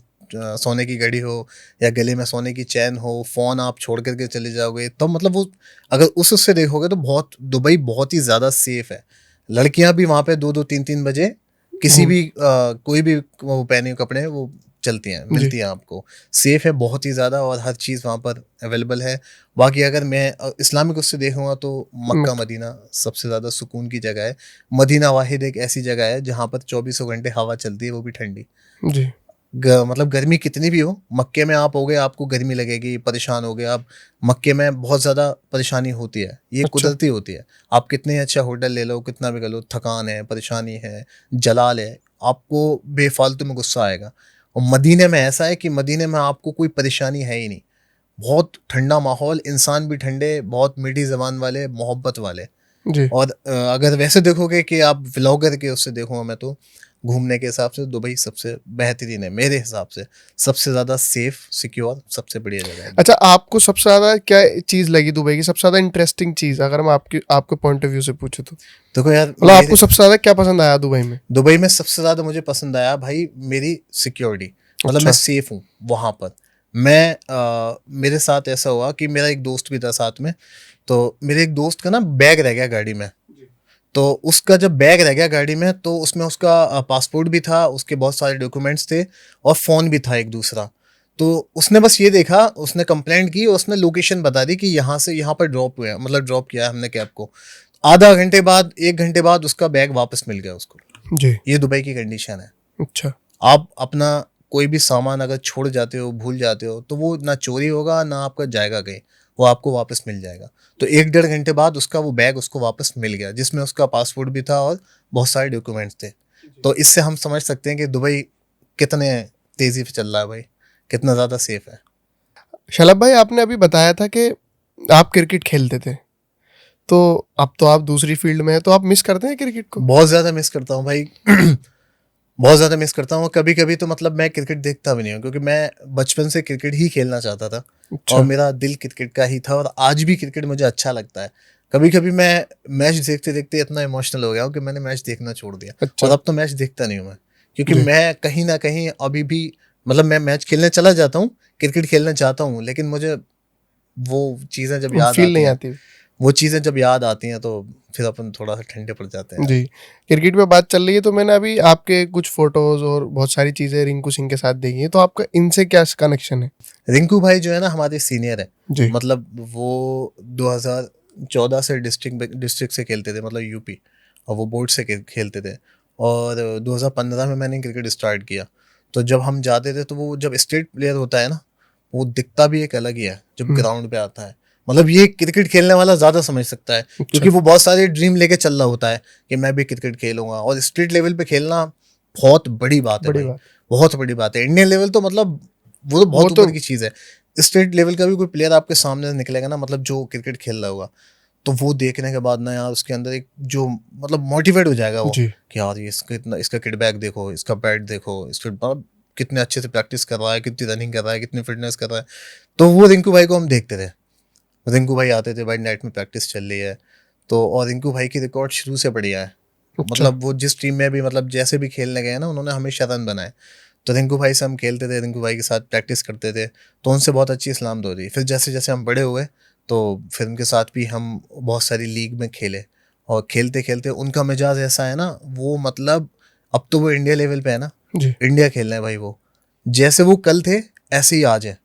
सोने की घड़ी हो या गले में सोने की चैन हो, फ़ोन आप छोड़ करके चले जाओगे तो मतलब वो, अगर उस उससे देखोगे तो बहुत दुबई बहुत ही ज़्यादा सेफ है। लड़कियां भी वहाँ पे 2-2 3-3 बजे किसी घूम भी कोई भी वो पहने हुए कपड़े वो चलती हैं, जी। मिलती हैं आपको। सेफ है बहुत ही ज़्यादा और हर चीज़ वहाँ पर अवेलेबल है। बाकी अगर मैं इस्लामिक उससे देखूँगा तो मक्का मत मदीना सबसे ज़्यादा सुकून की जगह है। मदीना वाहिद एक ऐसी जगह है जहाँ पर चौबीसों घंटे हवा चलती है, वो भी ठंडी। जी। मतलब गर्मी कितनी भी हो, मक्के में आप होगे आपको गर्मी लगेगी, परेशान होगे आप। मक्के में बहुत ज़्यादा परेशानी होती है, ये अच्छा। कुदरती होती है। आप कितने अच्छा होटल ले लो, कितना भी कर लो, थकान है, परेशानी है, जलाल है, आपको बेफालतू में गुस्सा आएगा। और मदीने में ऐसा है कि मदीने में आपको कोई परेशानी है ही नहीं। बहुत ठंडा माहौल, इंसान भी ठंडे, बहुत मीठी ज़बान वाले, मोहब्बत वाले। जी। और अगर वैसे देखोगे कि आप व्लॉगर के उससे देखूँगा मैं तो घूमने के हिसाब से दुबई सबसे बेहतरीन है मेरे हिसाब से। सबसे ज़्यादा सेफ, सिक्योर, सबसे बढ़िया जगह है अच्छा, दुबई। आपको सबसे ज़्यादा क्या चीज़ लगी दुबई की, सबसे ज़्यादा इंटरेस्टिंग चीज़, अगर मैं आपकी आपके पॉइंट ऑफ व्यू से पूछूं तो? देखो यार, मतलब आपको मेरे सबसे ज़्यादा क्या पसंद आया दुबई में? दुबई में सबसे ज़्यादा मुझे पसंद आया भाई मेरी सिक्योरिटी। मतलब मैं अच्छा। सेफ हूँ वहाँ पर। मैं मेरे साथ ऐसा हुआ कि मेरा एक दोस्त भी था साथ में, तो मेरे एक दोस्त का ना बैग रह गया गाड़ी में। तो उसका जब बैग रह गया गाड़ी में तो उसमें उसका पासपोर्ट भी था, उसके बहुत सारे डॉक्यूमेंट्स थे और फ़ोन भी था एक दूसरा। तो उसने बस ये देखा, उसने कंप्लेंट की, उसने लोकेशन बता दी कि यहाँ से यहाँ पर ड्रॉप हुए हैं, मतलब ड्रॉप किया है हमने कैब को। आधा घंटे बाद, 1 घंटे बाद उसका बैग वापस मिल गया उसको। जी। ये दुबई की कंडीशन है। अच्छा। आप अपना कोई भी सामान अगर छोड़ जाते हो, भूल जाते हो, तो वो ना चोरी होगा ना आपका जाएगा कहीं, वो आपको वापस मिल जाएगा। तो 1-1.5 घंटे बाद उसका वो बैग उसको वापस मिल गया, जिसमें उसका पासपोर्ट भी था और बहुत सारे डॉक्यूमेंट्स थे। तो इससे हम समझ सकते हैं कि दुबई कितने तेज़ी पे चल रहा है भाई, कितना ज़्यादा सेफ है। शलभ भाई, आपने अभी बताया था कि आप क्रिकेट खेलते थे, तो अब तो आप दूसरी फील्ड में हैं, तो आप मिस करते हैं क्रिकेट को? बहुत ज़्यादा मिस करता हूँ भाई। बहुत ज़्यादा मिस करता हूँ। कभी कभी तो मतलब मैं क्रिकेट देखता भी नहीं हूँ, क्योंकि मैं बचपन से क्रिकेट ही खेलना चाहता था और अच्छा। मेरा दिल क्रिकेट का ही था और आज भी क्रिकेट मुझे अच्छा लगता है। कभी कभी मैं मैच देखते देखते इतना इमोशनल हो गया हूँ कि मैंने मैच देखना छोड़ दिया और अच्छा। अब तो मैच देखता नहीं हूँ मैं, क्योंकि जी। मैं कहीं ना कहीं अभी भी मतलब मैं मैच खेलने चला जाता हूँ, क्रिकेट खेलना चाहता हूँ, लेकिन मुझे वो चीज़ें जब याद फील आती नहीं हैं, आती। वो चीज़ें जब याद आती हैं तो फिर अपन थोड़ा सा ठंडे पड़ जाते हैं यार। जी। क्रिकेट पे बात चल रही है तो मैंने अभी आपके कुछ फोटोज और बहुत सारी चीज़ें रिंकू सिंह के साथ देखी हैं, तो आपका इनसे क्या कनेक्शन है? रिंकू भाई जो है ना हमारे सीनियर है। जी। मतलब वो 2014 से डिस्ट्रिक्ट से खेलते थे, मतलब यूपी, और वो बोर्ड से खेलते थे। और 2015 में मैंने क्रिकेट स्टार्ट किया। तो जब हम जाते थे तो वो जब स्टेट प्लेयर होता है ना, वो दिखता भी एक अलग ही है जब हम्म। ग्राउंड पे आता है। मतलब ये क्रिकेट खेलने वाला ज़्यादा समझ सकता है, अच्छा। क्योंकि वो बहुत सारे ड्रीम लेके चल रहा होता है कि मैं भी क्रिकेट खेलूंगा। और स्टेट लेवल पे खेलना बहुत बड़ी बात है बड़ी भाई, बात। बहुत बड़ी बात है। इंडियन लेवल तो मतलब वो तो वो बहुत तो ऊपर की चीज़ है। स्टेट लेवल का भी कोई प्लेयर आपके सामने निकलेगा ना, मतलब जो क्रिकेट खेल रहा होगा, तो वो देखने के बाद ना यार उसके अंदर एक जो मतलब मोटिवेट हो जाएगा वो, जी। कि यार ये इसका इतना, इसका किडबैक देखो, इसका बैट देखो, इसका मतलब कितने अच्छे से प्रैक्टिस कर रहा है, कितनी रनिंग कर रहा है, कितनी फिटनेस कर रहा है। तो वो रिंकू भाई को हम देखते थे। रिंकू भाई आते थे, भाई नेट में प्रैक्टिस चल रही है तो, और रिंकू भाई की रिकॉर्ड शुरू से बढ़िया है। अच्छा। मतलब वो जिस टीम में भी मतलब जैसे भी खेलने गए ना, उन्होंने हमेशा रन बनाए। तो रिंकू भाई से हम खेलते थे, रिंकू भाई के साथ प्रैक्टिस करते थे, तो उनसे बहुत अच्छी इस्लाम हो रही। फिर जैसे जैसे हम बड़े हुए तो फिर उनके साथ भी हम बहुत सारी लीग में खेले। और खेलते खेलते उनका मिजाज ऐसा है ना, वो मतलब अब तो वो इंडिया लेवल पे है ना, जी। इंडिया खेलना है भाई वो। जैसे वो कल थे ऐसे ही आज है।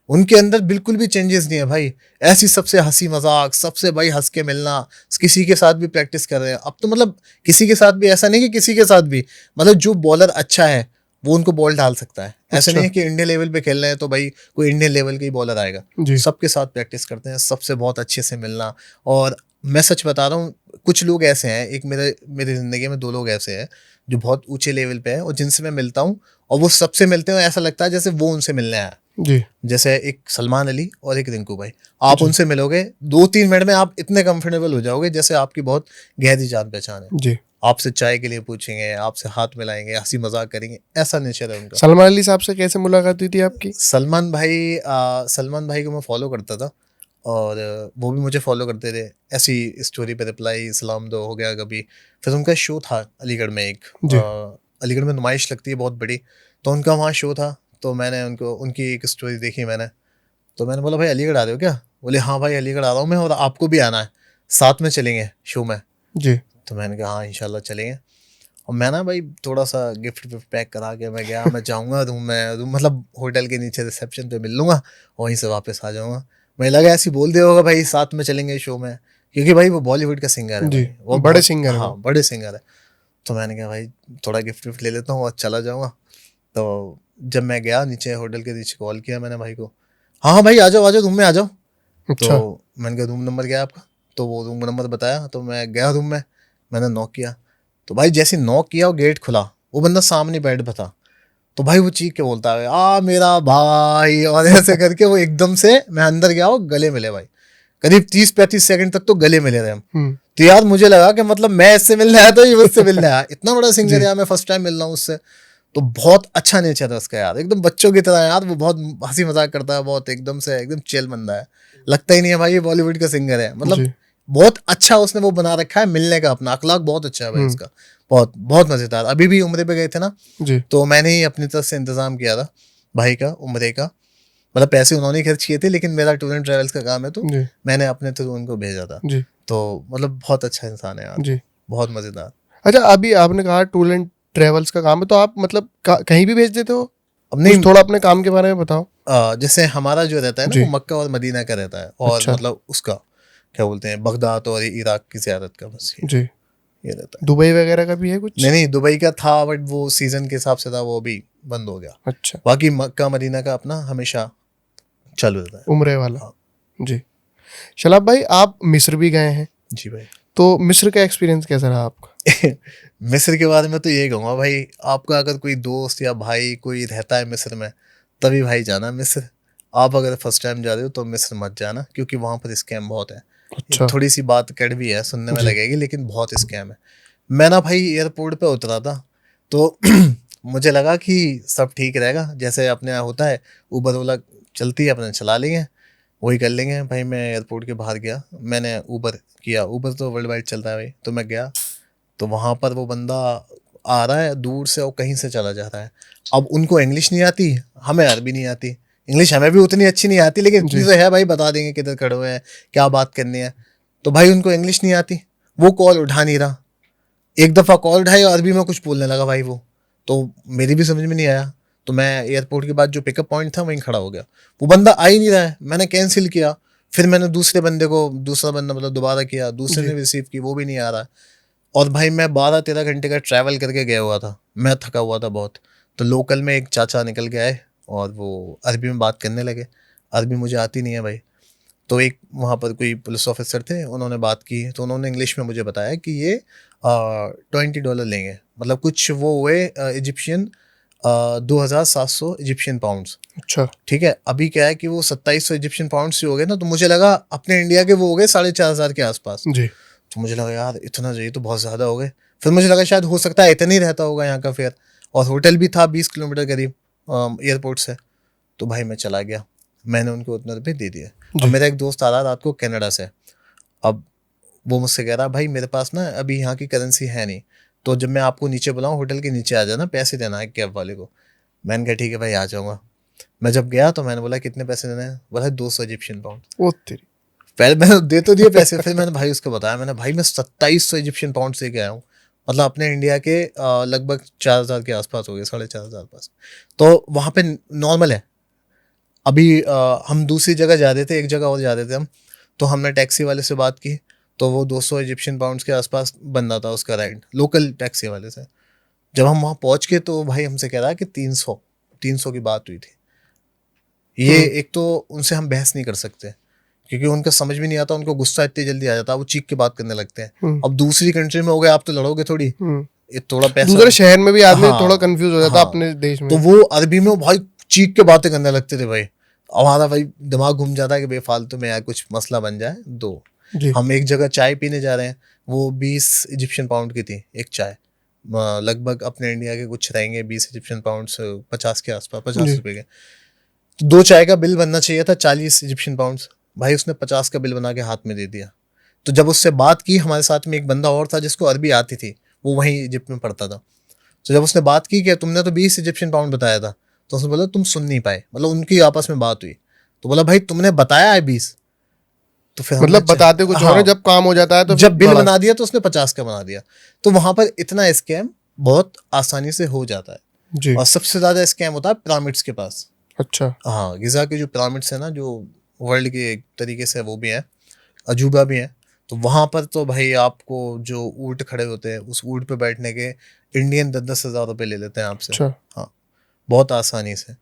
उनके अंदर बिल्कुल भी चेंजेस नहीं है भाई। ऐसी सबसे हंसी मजाक, सबसे भाई हंस के मिलना, किसी के साथ भी प्रैक्टिस कर रहे हैं अब तो। मतलब किसी के साथ भी ऐसा नहीं कि किसी के साथ भी, मतलब जो बॉलर अच्छा है वो उनको बॉल डाल सकता है। ऐसा अच्छा। नहीं है कि इंडियन लेवल पे खेल रहे हैं तो भाई कोई इंडियन लेवल का ही बॉलर आएगा। जी। सबके साथ प्रैक्टिस करते हैं, सबसे बहुत अच्छे से मिलना। और मैं सच बता रहा हूँ, कुछ लोग ऐसे हैं, एक मेरी ज़िंदगी में 2 लोग ऐसे हैं जो बहुत ऊँचे लेवल पे हैं और जिनसे मैं मिलता हूँ और वो सबसे मिलते हैं, ऐसा लगता है जैसे वो उनसे मिलने आया। जी। जैसे एक सलमान अली और एक रिंकू भाई, आप जी। उनसे मिलोगे 2-3 मिनट में आप इतने कंफर्टेबल हो जाओगे जैसे आपकी बहुत गहरी जान पहचान है। जी। आपसे चाय के लिए पूछेंगे, आपसे हाथ मिलाएंगे, हंसी मजाक करेंगे, ऐसा नेचर है उनका। सलमान अली साहब से कैसे मुलाकात हुई थी आपकी? सलमान भाई को मैं फॉलो करता था और वो भी मुझे फॉलो करते थे। ऐसी स्टोरी पे रिप्लाई सलाम दो हो गया कभी। फिर उनका शो था अलीगढ़ में एक, जी। अलीगढ़ में नुमाइश लगती है बहुत बड़ी, तो उनका वहाँ शो था। तो मैंने उनकी एक स्टोरी देखी मैंने, तो मैंने बोला भाई अलीगढ़ आ रहे हो क्या? बोले हाँ भाई अलीगढ़ आ रहा हूँ मैं और आपको भी आना है, साथ में चलेंगे शो में। जी। तो मैंने कहा हाँ इंशाल्लाह चलेंगे। और मैं ना भाई थोड़ा सा गिफ्ट विफ्ट पैक करा के मैं गया, मैं जाऊँगा रूम मतलब होटल के नीचे रिसेप्शन पे मिल लूँगा, वहीं से वापस आ जाऊँगा। मुझे लगा ऐसे ही बोल दिया होगा भाई साथ में चलेंगे शो में, क्योंकि भाई वो बॉलीवुड का सिंगर है जी। भाई, वो बड़े बहुत, सिंगर है हाँ वो। बड़े सिंगर है। तो मैंने कहा भाई थोड़ा गिफ्ट विफ्ट ले लेता हूँ और चला जाऊँगा। तो जब मैं गया नीचे होटल के नीचे, कॉल किया मैंने भाई को, हाँ हाँ भाई आ जाओ रूम में आ जाओ। अच्छा। तो मैंने कहा रूम नंबर क्या है आपका? तो वो रूम नंबर बताया, तो मैं गया रूम में, मैंने नॉक किया। तो भाई जैसे नॉक किया और गेट खुला, वो बंदा सामने बेड पे था। तो भाई वो चीख के बोलता है आ मेरा भाई, और ऐसे करके वो एकदम से, मैं अंदर गया और गले मिले भाई, करीब 30-35 सेकंड तक तो गले मिले रहे हम। हम्म। तो यार मुझे लगा कि मतलब मैं इससे मिलने आया तो ये मुझसे मिलने आया, इतना बड़ा सिंगर जी। यार, मैं फर्स्ट टाइम मिल रहा हूँ उससे। तो बहुत अच्छा नेचर है उसका यार, एकदम बच्चों की तरह यार, वो बहुत हंसी मजाक करता है, बहुत एकदम से एकदम चिल बंदा है। लगता ही नहीं है भाई ये बॉलीवुड का सिंगर है, मतलब जी। बहुत अच्छा उसने वो बना रखा है मिलने का, अपना अखलाक बहुत अच्छा है भाई हम्म। उसका। बहुत बहुत मजेदार। अभी भी उम्रे पे गए थे ना, जी। तो मैंने ही अपनी तरफ से इंतजाम किया था भाई का उम्रे का, मतलब पैसे उन्होंने ही खर्च किए थे, लेकिन मेरा टूर एंड ट्रेवल्स का काम है तो जी। मैंने अपने थ्रू उनको भेजा था। जी। तो मतलब बहुत अच्छा इंसान है यार जी। वो, बहुत मजेदार। अच्छा, अभी आपने कहा टूर एंड ट्रेवल्स का काम है, तो आप मतलब कहीं भी भेज देते हो? अब कुछ नहीं, थोड़ा अपने काम के बारे में बताओ। जैसे हमारा जो रहता है ना, जी। वो मक्का और मदीना का रहता है, और अच्छा। मतलब उसका क्या बोलते हैं, बगदाद और इराक की ज़ियारत का, बस जी। ये रहता है। दुबई वगैरह का भी है कुछ? नहीं नहीं, दुबई का था बट वो सीजन के हिसाब से था, वो अभी बंद हो गया। अच्छा। बाकी मक्का मदीना का अपना हमेशा चालू रहता है। उम्रे वाला। हाँ जी। शलाब भाई, आप मिस्र भी गए हैं, जी भाई। तो मिस्र का एक्सपीरियंस कैसा रहा आपका? मिस्र के बारे में तो ये कहूँगा भाई, आपका अगर कोई दोस्त या भाई कोई रहता है मिस्र में, तभी भाई जाना मिस्र। आप अगर फर्स्ट टाइम जा रहे हो तो मिस्र मत जाना, क्योंकि वहाँ पर स्कैम बहुत है। ये अच्छा। थोड़ी सी बात कड़वी है, सुनने में जी। लगेगी, लेकिन बहुत स्कैम है। मैं ना भाई एयरपोर्ट पे उतरा था, तो मुझे लगा कि सब ठीक रहेगा, जैसे अपने यहाँ होता है, उबर ओला चलती है, अपने चला लेंगे, वही कर लेंगे। भाई मैं एयरपोर्ट के बाहर गया, मैंने उबर किया, उबर तो वर्ल्ड वाइड चल रहा है भाई। तो मैं गया, तो वहाँ पर वो बंदा आ रहा है दूर से और कहीं से चला जा रहा है। अब उनको इंग्लिश नहीं आती, हमें अरबी नहीं आती, इंग्लिश हमें भी उतनी अच्छी नहीं आती, लेकिन इतनी जी। तो है भाई, बता देंगे किधर खड़े हुए हैं, क्या बात करनी है। तो भाई उनको इंग्लिश नहीं आती, वो कॉल उठा नहीं रहा। एक दफ़ा कॉल उठाई और अरबी में कुछ बोलने लगा भाई वो, तो मेरी भी समझ में नहीं आया। तो मैं एयरपोर्ट के बाद जो पिकअप पॉइंट था वहीं खड़ा हो गया, वो बंदा आ ही नहीं रहा है, मैंने कैंसिल किया। फिर मैंने दूसरा बंदा मतलब दोबारा किया, दूसरे जी। ने रिसीव की, वो भी नहीं आ रहा है। और भाई मैं 12-13 घंटे का ट्रैवल करके गया हुआ था, मैं थका हुआ था बहुत। तो लोकल में एक चाचा निकल के आए और वो अरबी में बात करने लगे। अरबी मुझे आती नहीं है भाई। तो एक वहाँ पर कोई पुलिस ऑफिसर थे, उन्होंने बात की, तो उन्होंने इंग्लिश में मुझे बताया कि ये $20 लेंगे, मतलब कुछ वो हुए इजिप्शियन 2,700 इजिप्शियन पाउंड्स। अच्छा। ठीक है, अभी क्या है कि वो 2,700 इजिप्शियन पाउंड्स ही हो गए ना, तो मुझे लगा अपने इंडिया के वो हो गए 4,500 के आसपास। जी। तो मुझे लगा यार इतना चाहिए तो बहुत ज़्यादा हो गए। फिर मुझे लगा शायद हो सकता है इतना ही रहता होगा यहाँ का फेयर, और होटल भी था 20 किलोमीटर करीब एयरपोर्ट से। तो भाई मैं चला गया, मैंने उनको उतना रुपये दे दिए। अब जी। मेरा एक दोस्त आ रहा रात को कनाडा से, अब वो मुझसे कह रहा भाई मेरे पास ना अभी यहाँ की करेंसी है नहीं, तो जब मैं आपको नीचे बुलाऊँ होटल के नीचे आ जाना, पैसे देना है कैब वाले को। मैंने कहा ठीक है भाई आ जाऊँगा। मैं जब गया तो मैंने बोला कितने पैसे देने हैं, बोला 200 इजिप्शियन पाउंड। ओ तेरी। पहले मैंने दे तो दिए पैसे, फिर मैंने भाई उसको बताया, मैंने भाई मैं 2,700 इजिप्शियन पाउंड से के आया हूँ, मतलब अपने इंडिया के लगभग 4,000 के आसपास हो गए, 4,500 पास। तो वहाँ पे नॉर्मल है। अभी हम दूसरी जगह जा रहे थे, एक जगह और जा रहे थे हम, तो हमने टैक्सी वाले से बात की, तो वो 200 इजिप्शियन पाउंड्स के आसपास बन रहा था उसका राइड, लोकल टैक्सी वाले से। जब हम वहाँ पहुंच के तो भाई हमसे कह रहा है कि 300 की बात हुई थी। ये एक तो उनसे हम बहस नहीं कर सकते क्योंकि उनका समझ भी नहीं आता, उनको गुस्सा इतनी जल्दी आ जाता है, वो चीख के बात करने लगते हैं। अब दूसरी कंट्री में हो गए, आप तो लड़ोगे थोड़ी, ये थोड़ा पैसा, दूसरे शहर में भी आदमी हाँ, थोड़ा कंफ्यूज हो जाता है हाँ, अपने देश में। तो वो अरबी में भाई चीख के बातें करने लगते थे भाई। हमारा भाई दिमाग घूम जाता है कि बेफालतू में यार कुछ मसला बन जाए। हम एक जगह चाय पीने जा रहे हैं, वो 20 इजिप्शियन पाउंड की थी एक चाय। लगभग अपने इंडिया के कुछ रहेंगे 20 इजिप्शियन पाउंड, 50 के आसपास, 50 रुपए के। तो 2 चाय का बिल बनना चाहिए था 40 इजिप्शियन पाउंड, भाई उसने 50 का बिल बना के हाथ में दे दिया। तो जब उससे बात की, हमारे साथ में एक बंदा और था जिसको अरबी आती थी, वो वहीं इजिप्ट में पढ़ता था। तो जब उसने बात की कि तुमने तो 20 इजिप्शियन पाउंड बताया था, तो उसने बोला तुम सुन नहीं पाए, मतलब उनकी आपस में बात हुई। तो बोला भाई तुमने बताया है 20, तो फिर मतलब बताते कुछ और है, जब काम हो जाता है तो जब बिल बना दिया तो उसने 50 का बना दिया। तो वहां पर इतना स्कैम बहुत आसानी से हो जाता है जी। और सबसे ज्यादा स्कैम होता है पिरामिड्स के पास। अच्छा। हाँ, गिजा के जो पिरामिड्स है ना, जो वर्ल्ड के एक तरीके से वो भी है, अजूबा भी है। तो वहां पर तो भाई आपको जो ऊँट खड़े होते हैं, उस ऊँट पे बैठने के इंडियन 10-10 हज़ार रुपये ले लेते हैं आपसे। अच्छा। हाँ, बहुत आसानी से।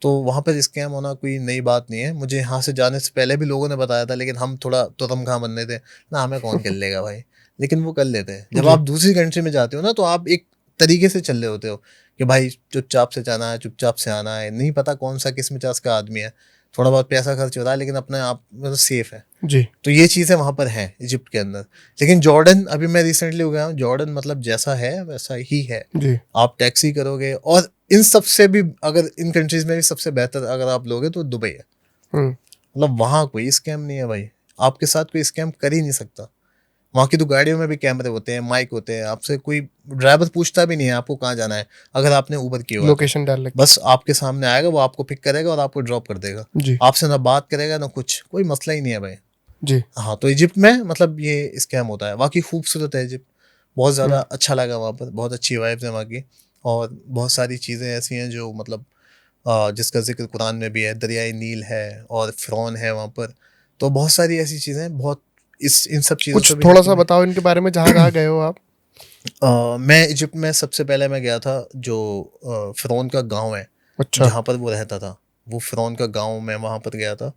तो वहाँ पर स्कैम होना कोई नई बात नहीं है। मुझे यहाँ से जाने से पहले भी लोगों ने बताया था, लेकिन हम थोड़ा तुरम खा बनने थे ना, हमें कौन कर लेगा भाई, लेकिन वो कर लेते हैं। जब जी। आप दूसरी कंट्री में जाते हो ना, तो आप एक तरीके से चल रहे होते हो कि भाई चुपचाप से जाना है, चुपचाप से आना है, नहीं पता कौन सा किस मिजाज का आदमी है, थोड़ा बहुत पैसा खर्च हो रहा है लेकिन अपने आप मतलब सेफ है। जी। तो ये चीज़ें वहाँ पर हैं इजिप्ट के अंदर। लेकिन जॉर्डन, अभी मैं रिसेंटली हो गया हूँ, जॉर्डन मतलब जैसा है वैसा ही है। जी। आप टैक्सी करोगे, और इन सब से भी अगर इन कंट्रीज में भी सबसे बेहतर अगर आप लोगे तो दुबई है। मतलब वहाँ कोई स्कैम नहीं है भाई, आपके साथ कोई स्कैम कर ही नहीं सकता। वहाँ की तो गाड़ियों में भी कैमरे होते हैं, माइक होते हैं, आपसे कोई ड्राइवर पूछता भी नहीं है आपको कहाँ जाना है। अगर आपने ऊबर किया हुआ लोकेशन डाल लगे, बस आपके सामने आएगा, वो आपको पिक करेगा और आपको ड्रॉप कर देगा। जी। आपसे ना बात करेगा ना कुछ, कोई मसला ही नहीं है भाई। जी। हाँ, तो इजिप्ट में मतलब ये स्कैम होता है। बाकी खूबसूरत है इजिप्ट, बहुत ज़्यादा अच्छा लगा वहाँ पर, बहुत अच्छी वाइब्स है वहाँ की। और बहुत सारी चीज़ें ऐसी हैं जो मतलब जिसका जिक्र कुरान में भी है, दरियाई नील है और फ़िरौन है वहाँ पर। तो बहुत सारी ऐसी चीज़ें, बहुत इस इन सब चीज़ों कुछ से भी थोड़ा हटके सा बताओ इनके बारे में, जहाँ जहाँ गए हो आप। मैं इजिप्ट में सबसे पहले मैं गया था जो फ़िरौन का गांव है, अच्छा। जहाँ पर वो रहता था, वो फ़िरौन का गांव, मैं वहाँ पर गया था।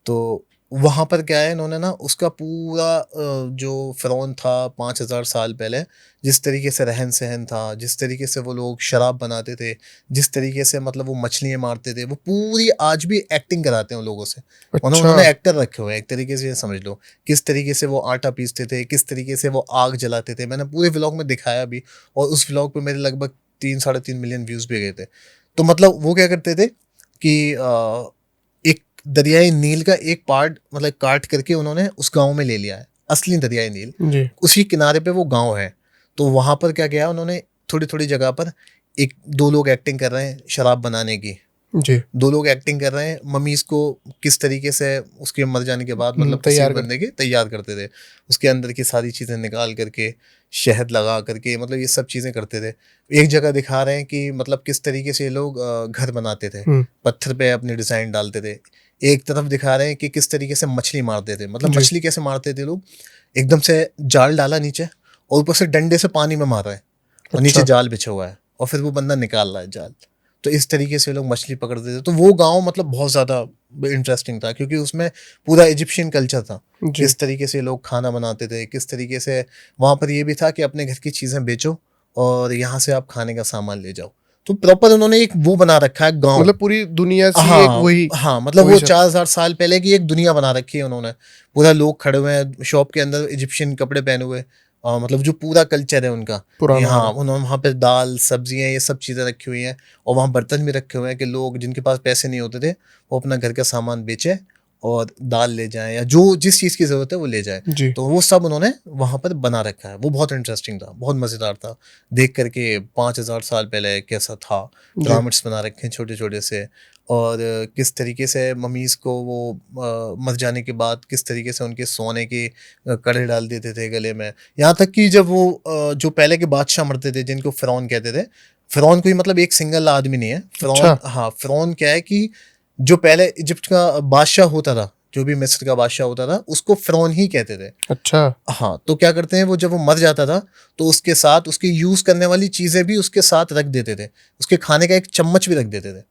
तो वहाँ पर क्या है, इन्होंने ना उसका पूरा जो फ़िरौन था 5,000 साल पहले, जिस तरीके से रहन सहन था, जिस तरीके से वो लोग शराब बनाते थे, जिस तरीके से मतलब वो मछलियाँ मारते थे, वो पूरी आज भी एक्टिंग कराते हैं उन लोगों से। अच्छा। उन्होंने एक्टर रखे हुए हैं एक तरीके से, ये समझ लो किस तरीके से वो आटा पीसते थे, किस तरीके से वो आग जलाते थे। मैंने पूरे व्लॉग में दिखाया भी, और उस व्लॉग पे मेरे लगभग 3-3.5 मिलियन व्यूज़ भी गए थे। तो मतलब वो क्या करते थे कि एक दरियाई नील का एक पार्ट मतलब काट करके उन्होंने उस गांव में ले लिया है, असली दरियाई नील, जी। उसी किनारे पे वो गांव है। तो वहां पर क्या किया उन्होंने, थोड़ी थोड़ी जगह पर एक दो लोग एक्टिंग कर रहे हैं शराब बनाने की, जी। 2 लोग एक्टिंग कर रहे हैं ममीज को किस तरीके से उसके मर जाने के बाद मतलब किसी तैयार भी बंदे के तैयार करते थे, उसके अंदर की सारी चीज़ें निकाल करके, शहद लगा करके, मतलब ये सब चीज़ें करते थे। एक जगह दिखा रहे हैं कि मतलब किस तरीके से ये लोग घर बनाते थे, पत्थर पे अपने डिज़ाइन डालते थे। एक तरफ दिखा रहे हैं कि किस तरीके से मछली मारते थे, मतलब जी। मछली कैसे मारते थे लोग, एकदम से जाल डाला नीचे और ऊपर से डंडे से पानी में मार रहे हैं और नीचे अच्छा। जाल बिछा हुआ है और फिर वो बंदा निकाल रहा है जाल। तो इस तरीके से लोग मछली पकड़ते थे। तो वो गांव मतलब बहुत ज़्यादा इंटरेस्टिंग था क्योंकि उसमें पूरा इजिप्शियन कल्चर था, जी। किस तरीके से लोग खाना बनाते थे, किस तरीके से वहाँ पर ये भी था कि अपने घर की चीज़ें बेचो और यहाँ से आप खाने का सामान ले जाओ। तो प्रॉपर उन्होंने एक वो बना रखा है गांव। मतलब पूरी दुनिया सी एक हाँ, वही हाँ, मतलब वही वो सब। 4,000 साल पहले की एक दुनिया बना रखी है उन्होंने। पूरा लोग खड़े हुए हैं शॉप के अंदर इजिप्शियन कपड़े पहने हुए, मतलब जो पूरा कल्चर है उनका। पुराना यहाँ वाला। उन्होंने वहाँ पे दाल सब्जियाँ ये सब चीज़ें रखी हुई हैं और वहाँ बर्तन भी रखे हुए हैं कि लोग जिनके पास पैसे नहीं होते थे वो अपना घर का सामान बेचे और दाल ले जाएं या जो जिस चीज़ की ज़रूरत है वो ले जाएं। जी। तो वो सब उन्होंने वहाँ पर बना रखा है। वो बहुत इंटरेस्टिंग था, बहुत मज़ेदार था देख करके 5,000 साल पहले कैसा था। जी। पिरामिड्स बना रखे हैं छोटे छोटे से, और किस तरीके से ममीज़ को वो मर जाने के बाद किस तरीके से उनके सोने के कड़े डाल देते थे गले में। यहाँ तक कि जब वो जो पहले के बादशाह मरते थे जिनको फ़िरौन कहते थे, फ़िरौन कोई मतलब एक सिंगल आदमी नहीं है फ़िरौन। अच्छा। हाँ, फ़िरौन क्या है कि जो पहले इजिप्ट का बादशाह होता था जो भी मिस्र का बादशाह होता था उसको फिरौन ही कहते थे। अच्छा। हाँ, तो क्या करते हैं वो, जब वो मर जाता था तो उसके साथ उसके यूज करने वाली चीजें भी उसके साथ रख देते थे, उसके खाने का एक चम्मच भी रख देते थे,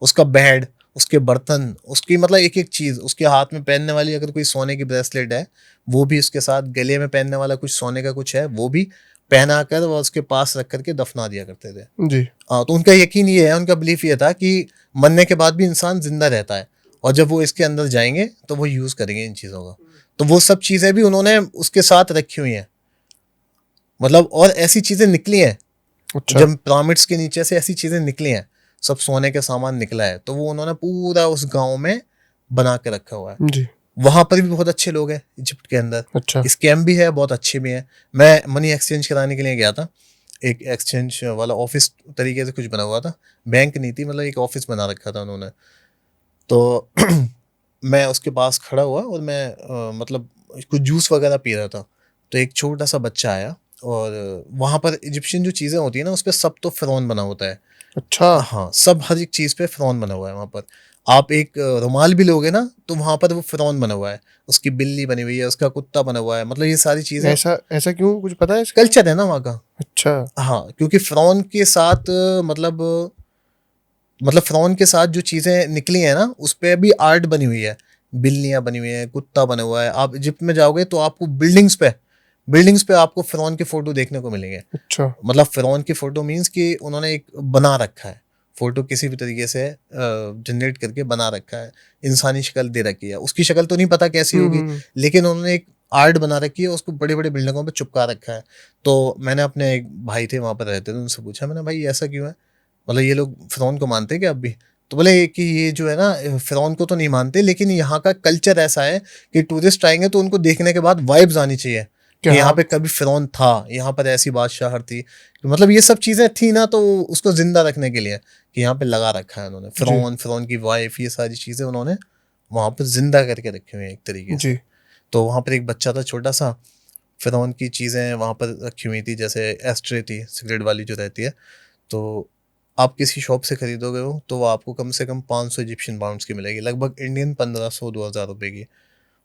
उसका बेड, उसके बर्तन, उसकी मतलब एक एक चीज, उसके हाथ में पहनने वाली अगर कोई सोने की ब्रेसलेट है वो भी उसके साथ, गले में पहनने वाला कुछ सोने का कुछ है वो भी पहना कर वो उसके पास रख करके दफना दिया करते थे। जी। हाँ, तो उनका यकीन ये है, उनका बिलीफ ये था कि मरने के बाद भी इंसान जिंदा रहता है और जब वो इसके अंदर जाएंगे तो वो यूज करेंगे इन चीजों का। तो वो सब चीजें भी उन्होंने उसके साथ रखी हुई हैं, मतलब और ऐसी चीजें निकली हैं अच्छा। जब पिरामिड्स के नीचे से ऐसी चीजें निकली हैं, सब सोने के सामान निकला है, तो वो उन्होंने पूरा उस गांव में बना के रखा हुआ है। जी। वहां पर भी बहुत अच्छे लोग हैं इजिप्ट के अंदर, अच्छा। स्कैम भी है, बहुत अच्छे भी हैं। मैं मनी एक्सचेंज कराने के लिए गया था, एक एक्सचेंज वाला ऑफिस तरीके से कुछ बना हुआ था, बैंक नहीं थी, मतलब एक ऑफिस बना रखा था उन्होंने। तो मैं उसके पास खड़ा हुआ और मैं मतलब कुछ जूस वगैरह पी रहा था, तो एक छोटा सा बच्चा आया और वहां पर इजिप्शियन जो चीज़ें होती है ना उस पर सब तो फिरौन बना होता है। अच्छा। हाँ, सब हर एक चीज़ पे फिरौन बना हुआ है वहां पर। आप एक रुमाल भी लोगे ना तो वहां पर वो फिरौन बना हुआ है, उसकी बिल्ली बनी हुई है, उसका कुत्ता बना हुआ है, मतलब ये सारी चीज़ें ऐसा ऐसा क्यों, कुछ पता है इसका? कल्चर है ना वहाँ का। अच्छा। हाँ, क्योंकि फिरौन के साथ मतलब फिरौन के साथ जो चीज़ें निकली हैं ना उस पे भी आर्ट बनी हुई है, बिल्लियाँ बनी हुई हैं, कुत्ता बना हुआ है। आप इजिप्ट में जाओगे तो आपको बिल्डिंग्स पे आपको फिरौन के फोटो देखने को मिलेंगे। अच्छा। मतलब फिरौन की फोटो मीन्स कि उन्होंने एक बना रखा है, फोटो किसी भी तरीके से जनरेट करके बना रखा है, इंसानी शक्ल दे रखी है, उसकी शक्ल तो नहीं पता कैसी होगी, लेकिन उन्होंने एक आर्ट बना रखी है, उसको बड़े बड़े बिल्डिंगों पे चिपका रखा है। तो मैंने अपने एक भाई थे वहाँ पर रहते थे, उनसे पूछा, मैंने भाई ऐसा क्यों है, मतलब ये लोग फिरौन को मानते हैं क्या अब भी? तो बोले कि ये जो है ना फिरौन को तो नहीं मानते, लेकिन यहाँ का कल्चर ऐसा है कि टूरिस्ट आएंगे तो उनको देखने के बाद वाइब्स आनी चाहिए कि यहाँ क्या? पे कभी फिरौन था, यहाँ पर ऐसी बादशाहर थी, मतलब ये सब चीजें थी ना, तो उसको जिंदा रखने के लिए कि यहाँ पे लगा रखा है उन्होंने, जी। फिरौन की वाइफ, ये सारी चीजें उन्होंने वहां पर जिंदा करके रखी हुई है एक तरीके से। जी। तो वहां पर एक बच्चा था छोटा सा, फिरौन की चीजें वहां पर रखी हुई थी, जैसे एस्ट्रे थी सिगरेट वाली जो रहती है, तो आप किसी शॉप से खरीदोगे हो तो वो आपको कम से कम 500 इजिप्शियन पाउंड्स की मिलेगी, लगभग इंडियन 1500-2000 रुपए की।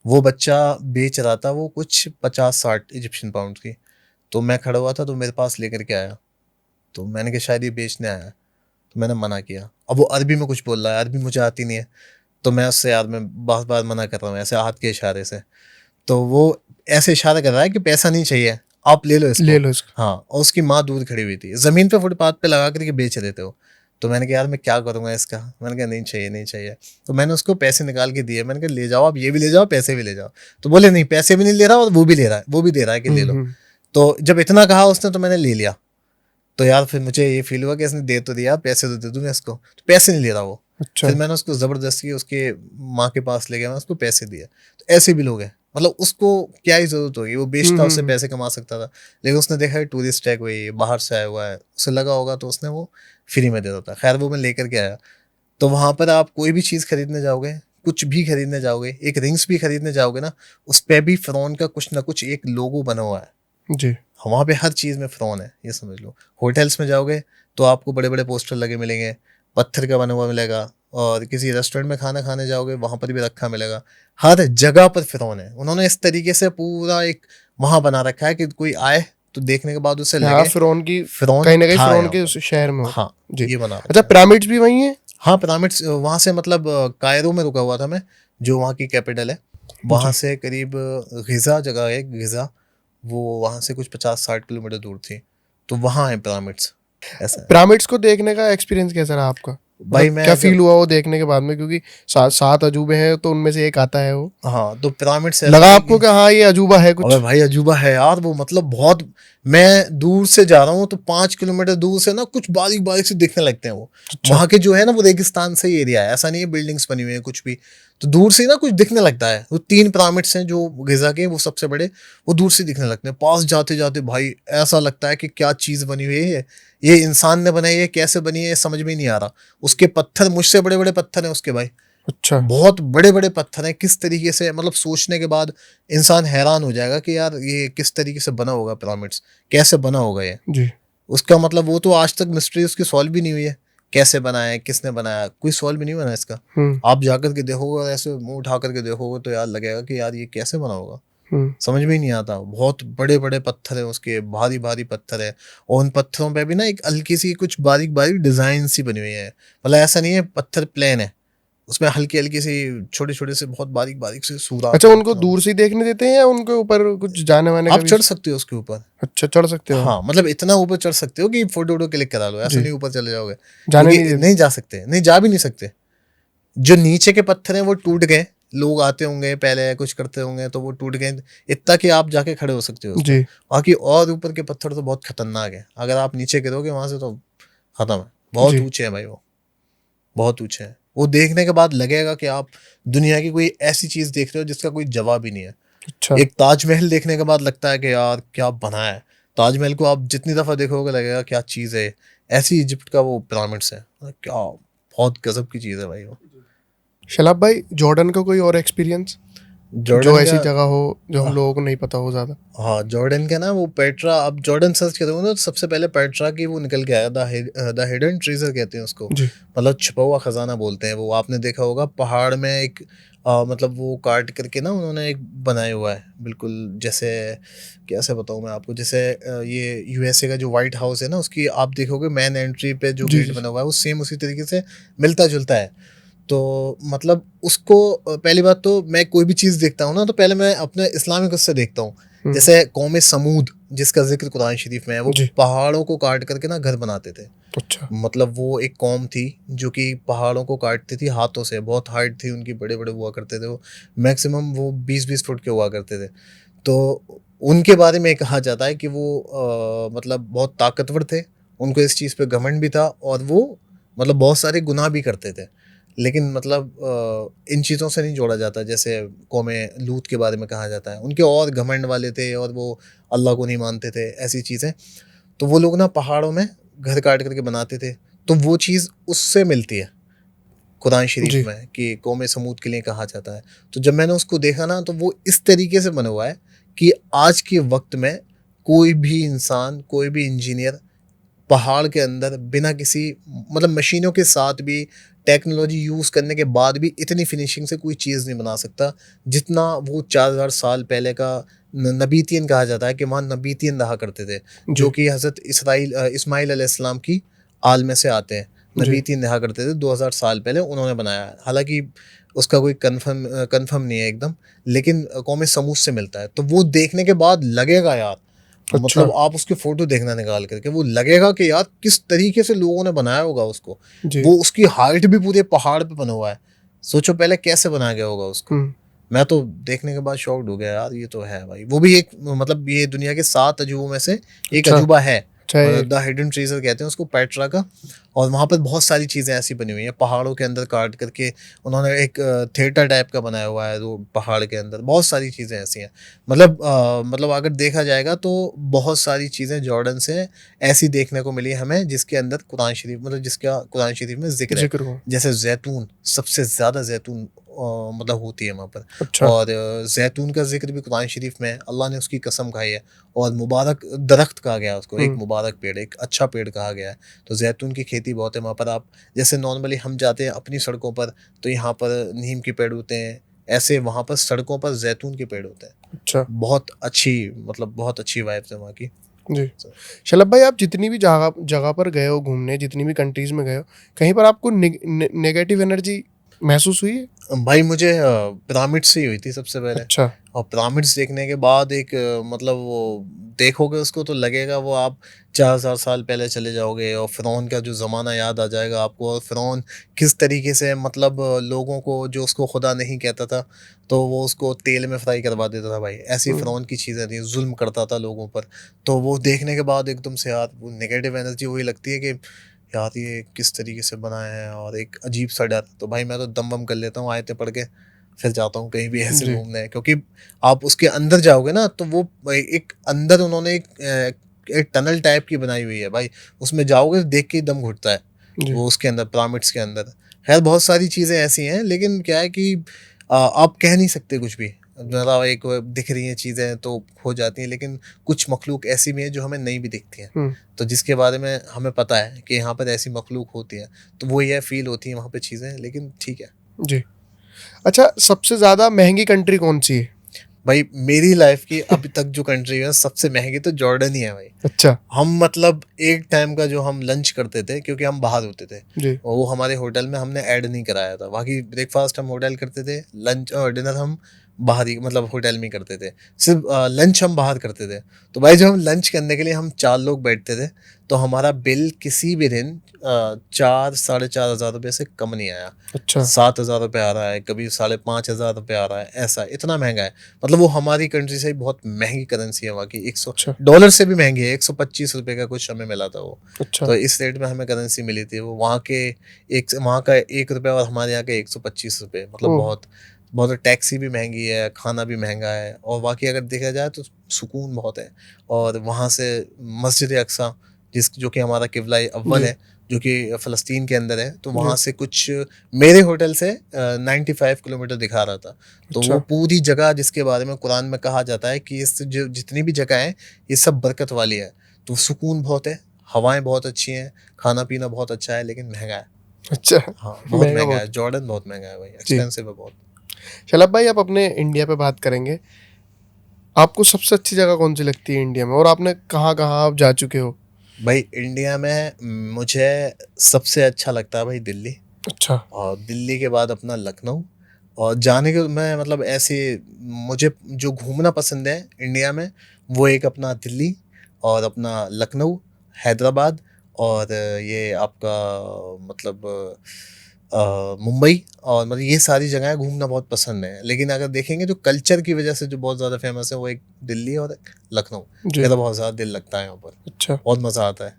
वो बच्चा बेच रहा था वो कुछ 50-60 इजिप्शियन पाउंड की। तो मैं खड़ा हुआ था तो मेरे पास लेकर के आया, तो मैंने कहा शायद ये बेचने आया है, तो मैंने मना किया। अब वो अरबी में कुछ बोल रहा है, अरबी मुझे आती नहीं है, तो मैं उससे यार मैं बार बार मना कर रहा हूँ ऐसे हाथ के इशारे से। तो वो ऐसे इशारा कर रहा है कि पैसा नहीं चाहिए, आप ले लो इसको। ले लो इसको। हाँ, और उसकी माँ दूर खड़ी हुई थी, जमीन पे फुटपाथ पे लगा करके बेच देते हो। तो मैंने कहा यार मैं क्या करूंगा इसका, मैंने कहा नहीं चाहिए नहीं चाहिए। तो मैंने उसको पैसे निकाल के दिए, मैंने कहा ले जाओ, आप ये भी ले जाओ पैसे भी ले जाओ। तो बोले नहीं, पैसे भी नहीं ले रहा और वो भी ले रहा है, वो भी दे रहा है कि ले लो। हम्म। तो जब इतना कहा उसने तो मैंने ले लिया। तो यार फिर मुझे ये फील हुआ कि इसने दे तो दिया, पैसे तो दे दूं मैं इसको, तो पैसे नहीं ले रहा वो। अच्छा। फिर मैंने उसको जबरदस्ती उसके माँ के पास ले गया, मैं उसको पैसे दिए। तो ऐसे भी लोग हैं, मतलब उसको क्या ही जरूरत होगी, वो बेचता उससे पैसे कमा सकता था, लेकिन उसने देखा है टूरिस्ट है कोई बाहर से आया हुआ है, उसे लगा होगा तो उसने वो फ्री में दे देता। खैर वो मैं लेकर के आया। तो वहां पर आप कोई भी चीज खरीदने जाओगे, कुछ भी खरीदने जाओगे, एक रिंग्स भी खरीदने जाओगे ना, उस पे भी फिरौन का कुछ ना कुछ एक लोगो बना हुआ है। जी। वहाँ पे हर चीज़ में फिरौन है, ये समझ लो। होटल्स में जाओगे तो आपको बड़े बड़े पोस्टर लगे मिलेंगे, पत्थर का बना हुआ मिलेगा, और किसी रेस्टोरेंट में खाना खाने जाओगे वहाँ पर भी रखा मिलेगा। हर जगह पर फिरौन है, उन्होंने इस तरीके से पूरा एक वहाँ बना रखा है कि कोई आए तो देखने के बाद उसे हाँ, लगे फिरौन की फिरौन कहीं ना कहीं था फिरौन यहाँ के पर। उस शहर में हो। हाँ, जी। ये बना अच्छा, रखा है। पिरामिड्स भी वही हैं? हाँ, पिरामिड्स वहाँ से मतलब कायरो में रुका हुआ था मैं, जो वहाँ की कैपिटल है। वहाँ जी। से करीब गिज़ा जगह है, गिज़ा, वो वहाँ से कुछ 50-60 किलोमीटर दूर थी। तो वहाँ है पिरामिड्स, ऐसा है। पिरामिड्स को देखने का एक्सपीरियंस कैसा रहा आपका? भाई मतलब क्या मैं फील जब हुआ वो देखने के बाद में, क्योंकि सात अजूबे हैं तो उनमें से एक आता है वो। हाँ, तो पिरामिड्स ऐसा लगा है आपको कि कि हाँ ये अजूबा है अबे कुछ? भाई अजूबा है यार वो, मतलब बहुत, मैं दूर से जा रहा हूँ तो 5 किलोमीटर दूर से ना कुछ बारीक बारीक से दिखने लगते हैं वो। अच्छा। वहां के जो है ना वो रेगिस्तान से एरिया है, ऐसा नहीं है बिल्डिंग्स बनी हुई है कुछ भी, तो दूर से ना कुछ दिखने लगता है। वो 3 पिरामिड्स हैं जो गिजा के, वो सबसे बड़े, वो दूर से दिखने लगते हैं। पास जाते जाते भाई ऐसा लगता है कि क्या चीज बनी हुई है ये इंसान ने बनाई है, कैसे बनी है ये समझ में नहीं आ रहा। उसके पत्थर मुझसे बड़े बड़े पत्थर हैं उसके भाई, अच्छा। बहुत बड़े बड़े पत्थर हैं। किस तरीके से, मतलब सोचने के बाद इंसान हैरान हो जाएगा कि यार ये किस तरीके से बना होगा पिरामिड्स, कैसे बना होगा ये। जी। उसका मतलब वो तो आज तक मिस्ट्री उसकी सॉल्व भी नहीं हुई है कैसे बनाया, किसने बनाया, कोई सवाल भी नहीं बना इसका। आप जाकर के देखोगे और ऐसे मुंह उठा करके देखोगे तो यार लगेगा कि यार ये कैसे बना होगा, समझ में ही नहीं आता। बहुत बड़े बड़े पत्थर है उसके, भारी भारी पत्थर है, और उन पत्थरों पे भी ना एक हल्की सी कुछ बारीक बारीक डिजाइन सी बनी हुई है। मतलब ऐसा नहीं है पत्थर प्लेन है, उसमें हल्की हल्की सी छोटे छोटे से बहुत बारीक बारीक से सुराख अच्छा, है उनको पत्थरों में। दूर से ही देखने देते हैं या उनके ऊपर कुछ जाने वाने का आप भी? चढ़ सकते हो उसके ऊपर। अच्छा, चढ़ सकते हो? हाँ, मतलब इतना ऊपर चढ़ सकते हो कि फोटो वोटो क्लिक करा लो, ऐसा जी। नहीं ऊपर चले जाओगे, जाने नहीं क्योंकि देते? नहीं जा सकते, नहीं जा भी नहीं सकते। जो नीचे के पत्थर हैं वो टूट गए, लोग आते होंगे पहले कुछ करते होंगे तो वो टूट गए, इतना कि आप जाके खड़े हो सकते हो उस पर। जी। बाकी और ऊपर के पत्थर तो बहुत खतरनाक है, अगर आप नीचे गिरोगे वहां से तो खत्म है। बहुत जी। ऊंचे हैं भाई वो, बहुत ऊंचे हैं। वो देखने के बाद लगेगा कि आप दुनिया की कोई ऐसी चीज देख रहे हो जिसका कोई जवाब ही नहीं है। अच्छा। एक ताजमहल देखने के बाद लगता है कि यार क्या बना है। ताजमहल को आप जितनी दफा देखोगे लगेगा क्या चीज है। ऐसी इजिप्ट का वो पिरामिड्स है, क्या बहुत गजब की चीज है भाई वो। शलभ भाई, जॉर्डन का कोई और एक्सपीरियंस जो जॉर्डन ऐसी का, जगह हो जो हम लोगों को नहीं पता हो ज्यादा? हाँ जॉर्डन का ना वो पेट्रा, अब जॉर्डन सर्च करोगे ना तो सबसे पहले पेट्रा की वो निकल के आया, द हिडन ट्रेजर कहते हैं उसको। जी। मतलब छुपा हुआ खजाना बोलते हैं वो। आपने देखा होगा पहाड़ में एक मतलब वो काट करके ना उन्होंने एक बनाया हुआ है, बिल्कुल जैसे, कैसे बताऊँ मैं आपको, जैसे ये यूएसए का जो व्हाइट हाउस है ना उसकी आप देखोगे मेन एंट्री पे जो जी। गेट जी। बना हुआ है वो सेम उसी तरीके से मिलता जुलता है। तो मतलब उसको पहली बात तो मैं कोई भी चीज़ देखता हूँ ना तो पहले मैं अपने इस्लामिक उससे देखता हूँ। जैसे कौम समूद जिसका जिक्र कुरान शरीफ में है, वो जी। पहाड़ों को काट करके ना घर बनाते थे। अच्छा। मतलब वो एक कौम थी जो कि पहाड़ों को काटती थी हाथों से, बहुत हाइट थी उनकी, बड़े बड़े हुआ करते थे वो, मैक्सिमम वो 20-20 फुट के हुआ करते थे। तो उनके बारे में कहा जाता है कि वो मतलब बहुत ताकतवर थे, उनको इस चीज़ पे घमंड भी था, और वो मतलब बहुत सारे गुनाह भी करते थे। लेकिन मतलब इन चीज़ों से नहीं जोड़ा जाता, जैसे कौम लूत के बारे में कहा जाता है, उनके और घमंड वाले थे और वो अल्लाह को नहीं मानते थे, ऐसी चीज़ें। तो वो लोग ना पहाड़ों में घर काट करके बनाते थे, तो वो चीज़ उससे मिलती है कुरान शरीफ जी। में कि कौम समूद के लिए कहा जाता है। तो जब मैंने उसको देखा ना तो वो इस तरीके से बना हुआ है कि आज के वक्त में कोई भी इंसान, कोई भी इंजीनियर पहाड़ के अंदर बिना किसी मतलब मशीनों के साथ भी, टेक्नोलॉजी यूज़ करने के बाद भी इतनी फिनिशिंग से कोई चीज़ नहीं बना सकता जितना वो 4000 साल पहले का नबीतियन कहा जाता है कि वहाँ नबीतियन रहा करते थे, जो जी। कि हज़रत इस्माइल अलैहिस्सलाम की आल में से आते हैं। जी। नबीतियन रहा करते थे 2000 साल पहले, उन्होंने बनाया है। हालांकि उसका कोई कंफर्म नहीं है एकदम, लेकिन कौम समूद से मिलता है। तो वो देखने के बाद लगेगा यार, अच्छा। मतलब आप उसके फोटो देखना निकाल करके, वो लगेगा कि यार किस तरीके से लोगों ने बनाया होगा उसको। जी। वो उसकी हाइट भी पूरे पहाड़ पे बना हुआ है, सोचो पहले कैसे बनाया गया होगा उसको। मैं तो देखने के बाद शॉक्ड हो गया यार, ये तो है भाई। वो भी एक मतलब ये दुनिया के 7 अजूबों में से एक अच्छा। अजूबा है, अच्छा। मतलब द हिडन ट्रेजर कहते हैं उसको, पेट्रा का। और वहाँ पर बहुत सारी चीज़ें ऐसी बनी हुई हैं पहाड़ों के अंदर काट करके। उन्होंने एक थिएटर टाइप का बनाया हुआ है वो पहाड़ के अंदर, बहुत सारी चीज़ें ऐसी हैं। मतलब अगर देखा जाएगा तो बहुत सारी चीज़ें जॉर्डन से ऐसी देखने को मिली हमें जिसके अंदर कुरान शरीफ, मतलब जिसका कुरान शरीफ में जिक्र है। जिक्र को। जैसे जैतून, सबसे ज़्यादा जैतून मतलब होती है वहाँ पर। अच्छा। और जैतून का जिक्र भी कुरान शरीफ में है, अल्लाह ने उसकी कसम खाई है। और मुबारक दरख्त कहा गया है उसको, एक मुबारक पेड़, एक अच्छा पेड़ कहा गया है। तो जैतून की खेती बहुत है वहाँ पर। आप जैसे नॉर्मली हम जाते हैं अपनी सड़कों पर तो यहाँ पर नीम के पेड़ होते हैं, ऐसे वहाँ पर सड़कों पर जैतून के पेड़ होते हैं। अच्छा। बहुत अच्छी, मतलब बहुत अच्छी वाइब्स है वहाँ की। जी। शलभ भाई, आप जितनी भी जगह जगह पर गए हो घूमने, जितनी भी कंट्रीज में गए हो, कहीं पर आपको नेगेटिव एनर्जी महसूस हुई है? भाई मुझे पिरामिड से ही हुई थी सबसे पहले। अच्छा। और पिरामिड्स देखने के बाद एक मतलब वो देखोगे उसको तो लगेगा वो आप 4000 साल पहले चले जाओगे, और फ़िरौन का जो ज़माना याद आ जाएगा आपको। और फ़िरौन किस तरीके से मतलब लोगों को, जो उसको खुदा नहीं कहता था तो वो उसको तेल में फ्राई करवा देता था भाई, ऐसी फ़िरौन की चीज़ें थी, जुल्म करता था लोगों पर। तो वो देखने के बाद एकदम से यार वो नेगेटिव एनर्जी वही लगती है कि यार ये किस तरीके से बनाया है, और एक अजीब सा डर। तो भाई मैं तो दम वम कर लेता हूँ आयतें पढ़ के, फिर जाता हूँ कहीं भी ऐसे जी। घूमने। क्योंकि आप उसके अंदर जाओगे ना तो वो एक अंदर उन्होंने एक टनल टाइप की बनाई हुई है भाई, उसमें जाओगे तो देख के ही दम घुटता है। जी। वो उसके अंदर पिरामिड्स के अंदर, खैर बहुत सारी चीज़ें ऐसी हैं, लेकिन क्या है कि आप कह नहीं सकते कुछ भी। मतलब एक दिख रही हैं चीज़ें तो हो जाती हैं, लेकिन कुछ मखलूक ऐसी भी हैं जो हमें नहीं भी दिखती हैं, हुँ, तो जिसके बारे में हमें पता है कि यहाँ पर ऐसी मखलूक होती है, तो वो ये फील होती है वहाँ पे चीज़ें, लेकिन ठीक है। जी। अच्छा, सबसे ज़्यादा महँगी कंट्री कौन-सी है? भाई मेरी लाइफ की अभी तक जो कंट्री है सबसे महंगी तो जॉर्डन ही है भाई। अच्छा, हम मतलब एक टाइम का जो हम लंच करते थे, क्योंकि हम बाहर होते थे, जी, और वो हमारे होटल में हमने ऐड नहीं कराया था। बाकी ब्रेकफास्ट हम होटल करते थे, लंच और डिनर हम बाहर ही मतलब होटल में ही करते थे। सिर्फ लंच हम बाहर करते थे। तो भाई जब हम लंच करने के लिए हम 4 लोग बैठते थे, तो हमारा बिल किसी भी दिन 4 साढ़े 4 हज़ार रुपये से कम नहीं आया। अच्छा, 7,000 रुपये आ रहा है, कभी 5,500 रुपये आ रहा है, ऐसा इतना महँगा है। मतलब वो हमारी कंट्री से बहुत महँगी करेंसी है वहाँ की, 100 अच्छा, डॉलर से भी महँगी है, ₹125 का कुछ हमें मिला था वो। अच्छा, तो इस रेट में हमें करेंसी मिली थी। वो वहाँ का ₹1 और हमारे यहाँ के ₹125, मतलब ओह! बहुत बहुत टैक्सी भी महँगी है, खाना भी महँगा है, और बाकी अगर देखा जाए तो सुकून बहुत है। और वहाँ से मस्जिद-ए-अक़सा जो कि हमारा किबला अव्वल जी, है, जो कि फ़लस्तीन के अंदर है, तो जी, वहाँ से कुछ मेरे होटल से 95 किलोमीटर दिखा रहा था। तो वो अच्छा, पूरी जगह जिसके बारे में कुरान में कहा जाता है कि इस जो जितनी भी जगह हैं, ये सब बरकत वाली है। तो सुकून बहुत है, हवाएँ बहुत अच्छी हैं, खाना-पीना बहुत अच्छा है, लेकिन महँगा है। अच्छा, हाँ, बहुत महँगा महँगा है, बहुत। जॉर्डन बहुत महँगा है भाई, जी, एक्सपेंसिव है बहुत। शलभ भाई, अब अपने इंडिया पे बात करेंगे। आपको सबसे अच्छी जगह कौन-सी लगती है इंडिया में और आपने कहाँ-कहाँ आप जा चुके हो? भाई इंडिया में मुझे सबसे अच्छा लगता है भाई दिल्ली। अच्छा, और दिल्ली के बाद अपना लखनऊ। और जाने के मैं मतलब ऐसे मुझे जो घूमना पसंद है इंडिया में, वो एक अपना दिल्ली और अपना लखनऊ, हैदराबाद, और ये आपका मतलब मुंबई, और मतलब ये सारी जगहें घूमना बहुत पसंद है। लेकिन अगर देखेंगे जो कल्चर की वजह से जो बहुत ज़्यादा फेमस है, वो एक दिल्ली और एक लखनऊ। जी, मेरा बहुत ज़्यादा दिल लगता है यहाँ पर, अच्छा, बहुत मज़ा आता है।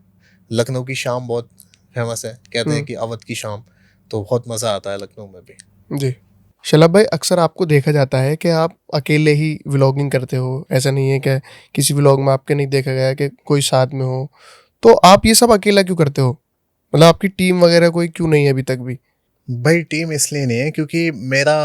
लखनऊ की शाम बहुत फेमस है, कहते हैं हुँ, कि अवध की शाम, तो बहुत मज़ा आता है लखनऊ में भी। जी। शलभ भाई, अक्सर आपको देखा जाता है कि आप अकेले ही व्लॉगिंग करते हो। ऐसा नहीं है कि किसी व्लॉग में आपके नहीं देखा गया है कि कोई साथ में हो। तो आप ये सब अकेला क्यों करते हो? मतलब आपकी टीम वगैरह कोई क्यों नहीं है अभी तक भी? भाई टीम इसलिए नहीं है क्योंकि मेरा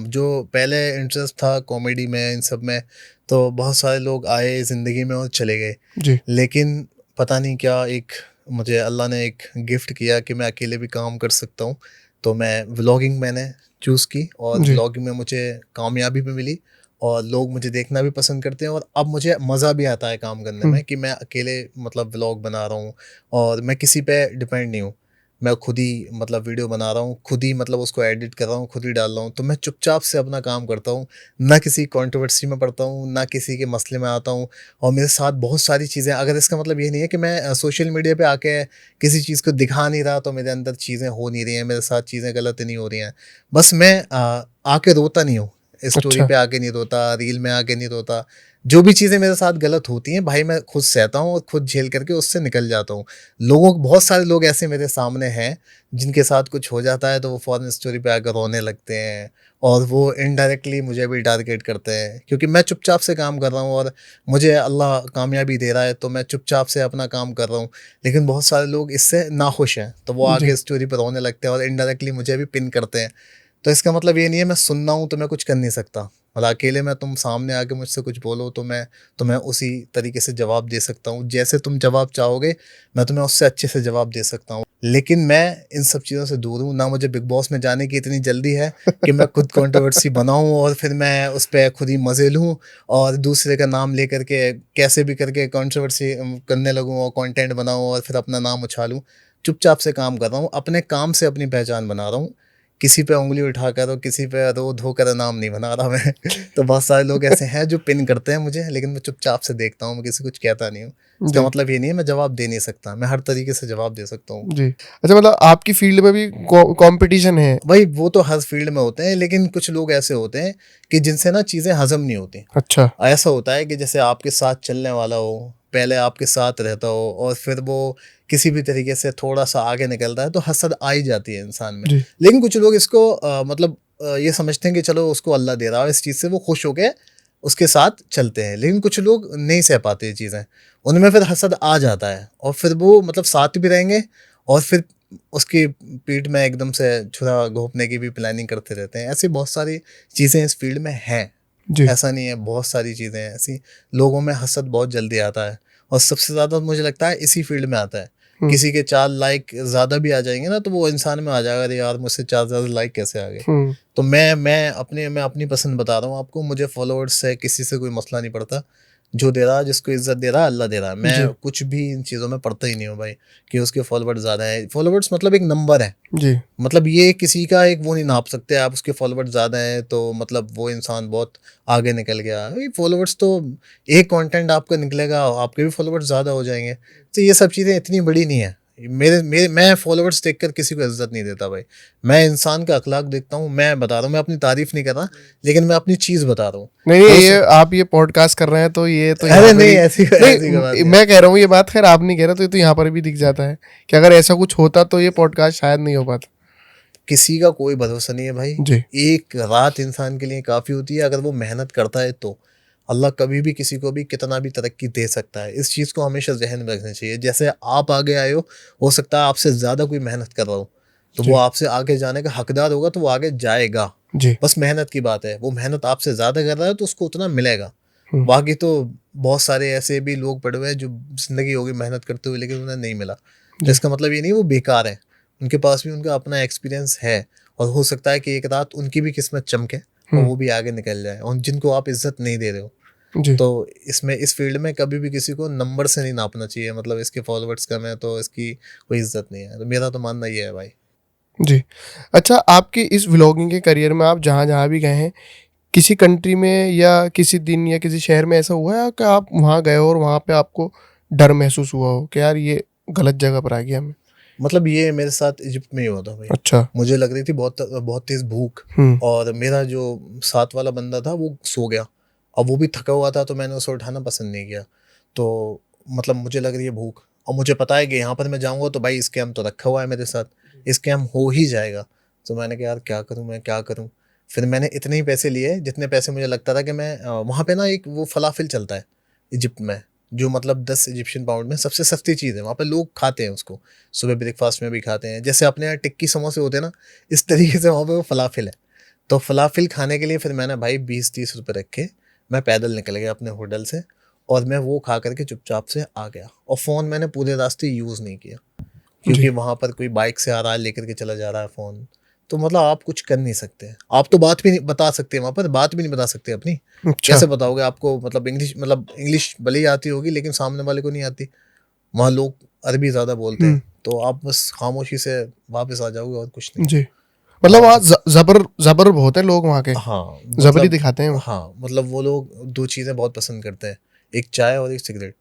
जो पहले इंटरेस्ट था कॉमेडी में, इन सब में, तो बहुत सारे लोग आए ज़िंदगी में और चले गए। जी, लेकिन पता नहीं क्या एक मुझे अल्लाह ने एक गिफ्ट किया कि मैं अकेले भी काम कर सकता हूँ। तो मैं व्लॉगिंग मैंने चूज़ की, और जी, व्लॉगिंग में मुझे कामयाबी भी मिली, और लोग मुझे देखना भी पसंद करते हैं, और अब मुझे मज़ा भी आता है काम करने हुँ, में कि मैं अकेले मतलब व्लॉग बना रहा हूँ, और मैं किसी पे डिपेंड नहीं हूँ। मैं खुद ही मतलब वीडियो बना रहा हूँ, खुद ही मतलब उसको एडिट कर रहा हूँ, खुद ही डाल रहा हूँ, तो मैं चुपचाप से अपना काम करता हूँ। ना किसी कंट्रोवर्सी में पड़ता हूँ, ना किसी के मसले में आता हूँ, और मेरे साथ बहुत सारी चीज़ें, अगर इसका मतलब ये नहीं है कि मैं सोशल मीडिया पे आके किसी चीज़ को दिखा नहीं रहा, तो मेरे अंदर चीज़ें हो नहीं रही हैं, मेरे साथ चीज़ें गलत नहीं हो रही हैं। बस मैं आके रोता नहीं हूँ, स्टोरी अच्छा, पे आके नहीं रोता, रील में आके नहीं रोता। जो भी चीज़ें मेरे साथ गलत होती हैं भाई, मैं खुद सहता हूँ और खुद झेल करके उससे निकल जाता हूँ। बहुत सारे लोग ऐसे मेरे सामने हैं, जिनके साथ कुछ हो जाता है तो वो फ़ौरन स्टोरी पे आकर रोने लगते हैं, और वो इनडायरेक्टली मुझे भी टारगेट करते हैं, क्योंकि मैं चुपचाप से काम कर रहा हूँ, और मुझे अल्लाह कामयाबी दे रहा है, तो मैं चुपचाप से अपना काम कर रहा हूँ। लेकिन बहुत सारे लोग इससे नाखुश हैं, तो वो जी, आके स्टोरी पे रोने लगते हैं और इनडायरेक्टली मुझे भी पिन करते हैं। तो इसका मतलब ये नहीं है मैं सुन रहा हूँ तो मैं कुछ कर नहीं सकता। मतलब अकेले में तुम सामने आके मुझसे कुछ बोलो तो मैं उसी तरीके से जवाब दे सकता हूँ। जैसे तुम जवाब चाहोगे, मैं तुम्हें उससे अच्छे से जवाब दे सकता हूँ। लेकिन मैं इन सब चीज़ों से दूर हूँ, ना मुझे बिग बॉस में जाने की इतनी जल्दी है कि मैं खुद कंट्रोवर्सी बनाऊँ और फिर मैं उस पे खुद ही मज़े लूँ, और दूसरे का नाम लेकर के कैसे भी करके कंट्रोवर्सी करने लगूँ और कंटेंट बनाऊँ और फिर अपना नाम उछालूँ। चुपचाप से काम कर रहा हूँ, अपने काम से अपनी पहचान बना रहा हूँ। किसी पे उँगली उठाकर और किसी पे रो-धो कर नाम नहीं बना रहा मैं। तो बहुत सारे लोग ऐसे हैं जो पिन करते हैं मुझे, लेकिन मैं चुपचाप से देखता हूँ, मैं किसी को कुछ कहता नहीं हूँ। इसका जी, मतलब ये नहीं है मैं जवाब दे नहीं सकता, मैं हर तरीके से जवाब दे सकता हूँ। जी। अच्छा, मतलब आपकी फ़ील्ड में भी कॉम्पिटिशन है? भाई वो तो हर फील्ड में होते हैं, लेकिन कुछ लोग ऐसे होते हैं कि जिनसे ना चीज़ें हज़म नहीं होती। अच्छा, ऐसा होता है कि जैसे आपके साथ चलने वाला हो, पहले आपके साथ रहता हो, और फिर वो किसी भी तरीके से थोड़ा-सा आगे निकल रहा है, तो हसद आ ही जाती है इंसान में। जी, लेकिन कुछ लोग इसको मतलब ये समझते हैं कि चलो उसको अल्लाह दे रहा है, इस चीज़ से वो खुश होके उसके साथ चलते हैं। लेकिन कुछ लोग नहीं सह पाते ये चीज़ें, उनमें फिर हसद आ जाता है, और फिर वो मतलब साथ भी रहेंगे, और फिर उसकी पीठ में एकदम से छुरा घोंपने की भी प्लानिंग करते रहते हैं। ऐसी बहुत सारी चीज़ें इस फील्ड में हैं। जी। ऐसा नहीं है, बहुत सारी चीज़ें हैं ऐसी। लोगों में हसद बहुत जल्दी आता है और सबसे ज़्यादा मुझे लगता है इसी फील्ड में आता है। हम्म, किसी के 4 लाइक ज़्यादा भी आ जाएंगे ना, तो वो इंसान में आ जाएगा, अरे यार मुझसे 4 ज़्यादा लाइक कैसे आ गए। हम्म, तो मैं अपनी पसंद बता रहा हूँ आपको। मुझे फॉलोअर्स से किसी से कोई मसला नहीं पड़ता। जो दे रहा है, जिसको इज्जत दे रहा है, अल्लाह दे रहा है। जी। मैं कुछ भी इन चीज़ों में पढ़ता ही नहीं हूँ भाई, कि उसके फॉलोअर्स ज़्यादा है। फॉलोअर्स मतलब एक नंबर है। जी। मतलब ये किसी का एक वो नहीं नाप सकते आप, उसके फॉलोअर्स ज़्यादा हैं तो मतलब वो इंसान बहुत आगे निकल गया। ये फॉलोअर्स तो, एक कंटेंट आपका निकलेगा, आपके भी फॉलोअर्स ज़्यादा हो जाएंगे। तो ये सब चीज़ें इतनी बड़ी नहीं है। मेरे मेरे मैं फॉलोअर्स देखकर किसी को इज्जत नहीं देता भाई। मैं इंसान का अखलाक देखता हूँ। मैं बता रहा हूँ, मैं अपनी तारीफ नहीं कर रहा, लेकिन मैं अपनी चीज़ बता रहा हूँ। नहीं नहीं, हो ये आप ये पॉडकास्ट कर रहे हैं तो ये तो यहाँ अरे पर नहीं, ही ऐसी ऐसी कोई बात नहीं, नहीं है। मैं कह रहा हूँ ये बात, खैर आप नहीं कह रहे, तो ये तो यहाँ पर भी दिख जाता है कि अगर ऐसा कुछ होता तो ये पॉडकास्ट शायद नहीं हो पाता। किसी का कोई भरोसा नहीं है भाई। जी। एक रात इंसान के लिए काफ़ी होती है, अगर वो मेहनत करता है तो अल्लाह कभी भी किसी को भी कितना भी तरक्की दे सकता है। इस चीज़ को हमेशा ज़हन में रखना चाहिए। जैसे आप आगे आए हो सकता है आपसे ज़्यादा कोई मेहनत कर रहा हो, तो वो जी। आपसे आगे जाने का हकदार होगा, तो वो आगे जाएगा। जी। बस मेहनत की बात है, वो मेहनत आपसे ज़्यादा कर रहा है तो उसको उतना मिलेगा। हम्म, बाकी तो बहुत सारे ऐसे भी लोग पड़े हुए हैं जो ज़िंदगी होगी मेहनत करते हुए, लेकिन उन्हें नहीं मिला। तो जी। इसका मतलब ये नहीं वो बेकार है। उनके पास भी उनका अपना एक्सपीरियंस है, और हो सकता है कि एक रात उनकी भी किस्मत चमके और हम्म, वो भी आगे निकल जाए, और जिनको आप इज्जत नहीं दे रहे हो। जी। तो इसमें, इस फील्ड में कभी भी किसी को नंबर से नहीं नापना चाहिए, मतलब इसके फॉलोअर्स कम है तो इसकी कोई इज्जत नहीं है। तो मेरा तो मानना ये है भाई। जी। अच्छा, आपके इस व्लॉगिंग के करियर में आप जहाँ जहाँ भी गए हैं, किसी कंट्री में या किसी दिन या किसी शहर में ऐसा हुआ है कि आप वहाँ गए हो और वहाँ पे आपको डर महसूस हुआ हो कि यार ये गलत जगह पर आ गया मैं? मतलब ये मेरे साथ इजिप्ट में ही हुआ था भाई। अच्छा। मुझे लग रही थी बहुत बहुत तेज भूख, हम्म। और मेरा जो साथ वाला बंदा था वो सो गया। अब वो भी थका हुआ था, तो मैंने उसे उठाना पसंद नहीं किया। तो मतलब मुझे लग रही है भूख, और मुझे पता है कि यहाँ पर मैं जाऊँगा तो भाई स्कैम तो रखा हुआ है मेरे साथ, स्कैम हो ही जाएगा। तो मैंने कहा यार क्या करूँ, मैं क्या करूँ। फिर मैंने इतने ही पैसे लिए जितने पैसे मुझे लगता था कि मैं वहाँ पे ना एक वो फलाफिल चलता है इजिप्ट में, जो मतलब 10 इजिप्शियन पाउंड में सबसे सस्ती चीज़ है। वहाँ पे लोग खाते हैं उसको, सुबह ब्रेकफास्ट में भी खाते हैं। जैसे अपने यहाँ टिक्की समोसे होते हैं ना, इस तरीके से वहाँ पे वो फलाफिल है। तो फलाफिल खाने के लिए फिर मैंने भाई 20-30 रुपए रखे, मैं पैदल निकल गया अपने होटल से, और मैं वो खा करके चुपचाप से आ गया। और फ़ोन मैंने पूरे रास्ते यूज़ नहीं किया, क्योंकि जी। वहाँ पर कोई बाइक से आ रहा है लेकर के चला जा रहा है फ़ोन। तो मतलब आप कुछ कर नहीं सकते। आप तो बात भी नहीं बता सकते, वहाँ पर बात भी नहीं बता सकते अपनी। अच्छा। कैसे बताओगे? आपको मतलब इंग्लिश भले ही आती होगी, लेकिन सामने वाले को नहीं आती। वहाँ लोग अरबी ज़्यादा बोलते हम्म। हैं, तो आप बस खामोशी से वापस आ जाओगे, और कुछ नहीं है। जी। मतलब वहाँ वहाँ पर जबर जबर बहुत है लोग वहाँ के, हाँ, जबरी मतलब दिखाते हैं वो। हाँ, मतलब वो लोग 2 चीज़ें बहुत पसंद करते हैं, एक चाय और एक सिगरेट।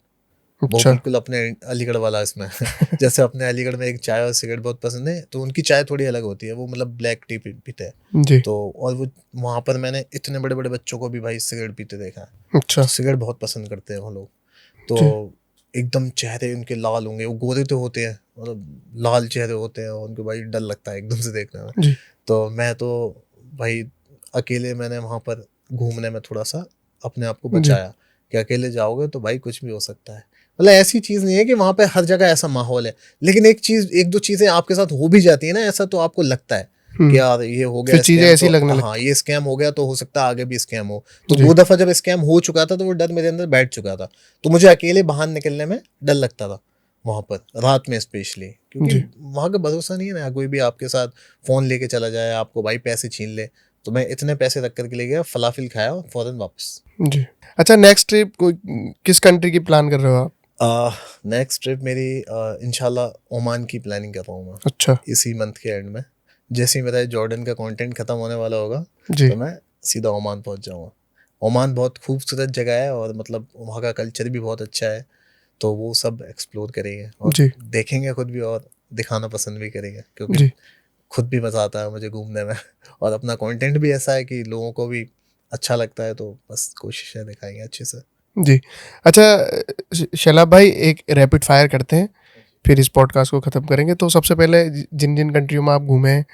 वो अच्छा। बिल्कुल अपने अलीगढ़ वाला इसमें जैसे अपने अलीगढ़ में एक चाय और सिगरेट बहुत पसंद है, तो उनकी चाय थोड़ी अलग होती है, वो मतलब ब्लैक टी पीते हैं। जी। तो और वो वहाँ पर मैंने इतने बड़े-बड़े बच्चों को भी भाई सिगरेट पीते देखा है। अच्छा। तो सिगरेट बहुत पसंद करते हैं वो लोग। जी। तो एकदम चेहरे उनके लाल होंगे, वो गोरे तो होते हैं, मतलब लाल चेहरे होते हैं, और उनको भाई डर लगता है एकदम से देखने में। जी। तो मैं तो भाई अकेले, मैंने वहाँ पर घूमने में थोड़ा-सा अपने आप को जी। बचाया, कि अकेले जाओगे तो भाई कुछ भी हो सकता है। मतलब ऐसी चीज़ नहीं है कि वहाँ पे हर जगह ऐसा माहौल है, लेकिन एक दो चीज़ें आपके साथ हो भी जाती है ना ऐसा, तो आपको लगता है कि हम्म। यार ये हो फिर गया चीजें स्कैम, ऐसी तो लगने हाँ, लगती। ये स्कैम हो गया तो हो सकता है आगे भी स्कैम हो। तो जी। 2 दफ़ा जब स्कैम हो चुका था, तो वो डर मेरे अंदर बैठ चुका था। तो मुझे अकेले बाहर निकलने में डर लगता था, वहाँ पर रात में स्पेशली, क्योंकि जी। वहाँ का भरोसा नहीं है ना, कोई भी आपके साथ फ़ोन लेके चला जाए, आपको भाई पैसे छीन ले। तो मैं इतने पैसे रख कर के ले गया, फलाफिल खाया और फ़ौरन वापस। जी। अच्छा, नेक्स्ट ट्रिप किस कंट्री की प्लान कर रहे हो आप? नेक्स्ट ट्रिप मेरी इंशाल्लाह ओमान की प्लानिंग कर रहा हूँ मैं, अच्छा। इसी मंथ के एंड में। जैसे ही मेरा जॉर्डन का कंटेंट ख़त्म होने वाला होगा, जी। तो मैं सीधा ओमान पहुँच जाऊँगा। ओमान बहुत खूबसूरत जगह है, और मतलब वहाँ का कल्चर भी बहुत अच्छा है। तो वो सब एक्सप्लोर करेंगे और जी। देखेंगे खुद भी, और दिखाना पसंद भी करेंगे, क्योंकि जी। खुद भी मज़ा आता है मुझे घूमने में और अपना कंटेंट भी ऐसा है कि लोगों को भी अच्छा लगता है, तो बस कोशिशें दिखाएंगे अच्छे से। जी। अच्छा, शैलाब भाई एक रैपिड फायर करते हैं, फिर इस पॉडकास्ट को ख़त्म करेंगे। तो सबसे पहले जिन जिन कंट्रियों में आप घूमे हैं,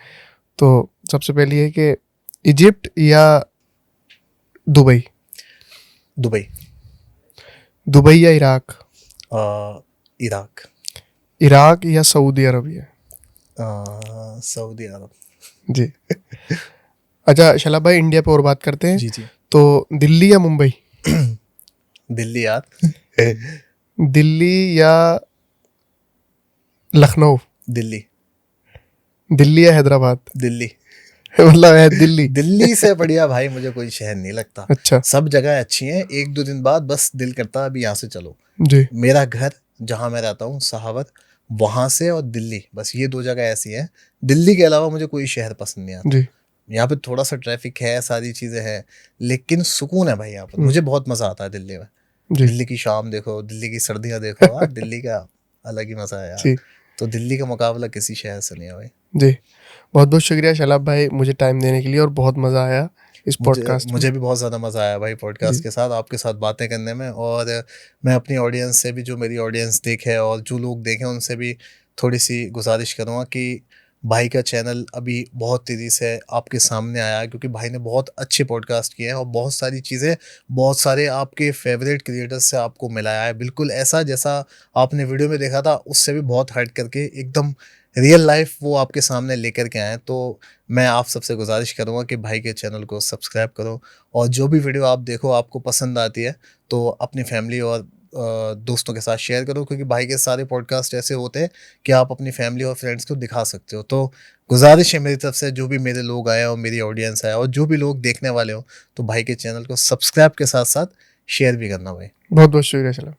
तो सबसे पहली है कि इजिप्ट या दुबई? दुबई। दुबई या इराक? इराक। इराक या सऊदी अरबिया? सऊदी अरब। जी। अच्छा शैलाब भाई, इंडिया पे और बात करते हैं। जी जी। तो दिल्ली या मुंबई? दिल्ली यार। दिल्ली या लखनऊ? दिल्ली। दिल्ली या हैदराबाद? दिल्ली। मतलब है दिल्ली। दिल्ली से बढ़िया भाई मुझे कोई शहर नहीं लगता। अच्छा सब जगह अच्छी हैं, 1-2 दिन बाद बस दिल करता है अभी यहाँ से चलो। जी। मेरा घर जहाँ मैं रहता हूँ सहावर, वहां से और दिल्ली, बस ये 2 जगह ऐसी हैं। दिल्ली के अलावा मुझे कोई शहर पसंद नहीं आता। जी। यहाँ पे थोड़ा सा ट्रैफिक है, सारी चीजें हैं, लेकिन सुकून है भाई यहाँ पर। मुझे बहुत मजा आता है दिल्ली में। जी। दिल्ली की शाम देखो, दिल्ली की सर्दियाँ देखो, यार दिल्ली का अलग ही मजा है यार। जी। तो दिल्ली का मुकाबला किसी शहर से नहीं है भाई। जी, बहुत बहुत शुक्रिया शैलाब भाई मुझे टाइम देने के लिए, और बहुत मज़ा आया इस पॉडकास्ट में। मुझे भी बहुत ज़्यादा मज़ा आया भाई पॉडकास्ट जी। के साथ, आपके साथ बातें करने में। और मैं अपनी ऑडियंस से भी, जो मेरी ऑडियंस देखे और जो लोग देखें, उनसे भी थोड़ी सी गुजारिश करूँगा कि भाई का चैनल अभी बहुत तेज़ी से आपके सामने आया है, क्योंकि भाई ने बहुत अच्छे पॉडकास्ट किए हैं और बहुत सारी चीज़ें, बहुत सारे आपके फेवरेट क्रिएटर्स से आपको मिलाया है। बिल्कुल ऐसा जैसा आपने वीडियो में देखा था, उससे भी बहुत हट करके एकदम रियल लाइफ वो आपके सामने लेकर के आए हैं। तो मैं आप सबसे गुजारिश करूँगा कि भाई के चैनल को सब्सक्राइब करो, और जो भी वीडियो आप देखो आपको पसंद आती है तो अपनी फैमिली और दोस्तों के साथ शेयर करो, क्योंकि भाई के सारे पॉडकास्ट ऐसे होते हैं कि आप अपनी फैमिली और फ्रेंड्स को दिखा सकते हो। तो गुजारिश है मेरी तरफ से, जो भी मेरे लोग आए और मेरी ऑडियंस आए और जो भी लोग देखने वाले हो, तो भाई के चैनल को सब्सक्राइब के साथ साथ शेयर भी करना भाई। बहुत बहुत शुक्रिया शैलाब।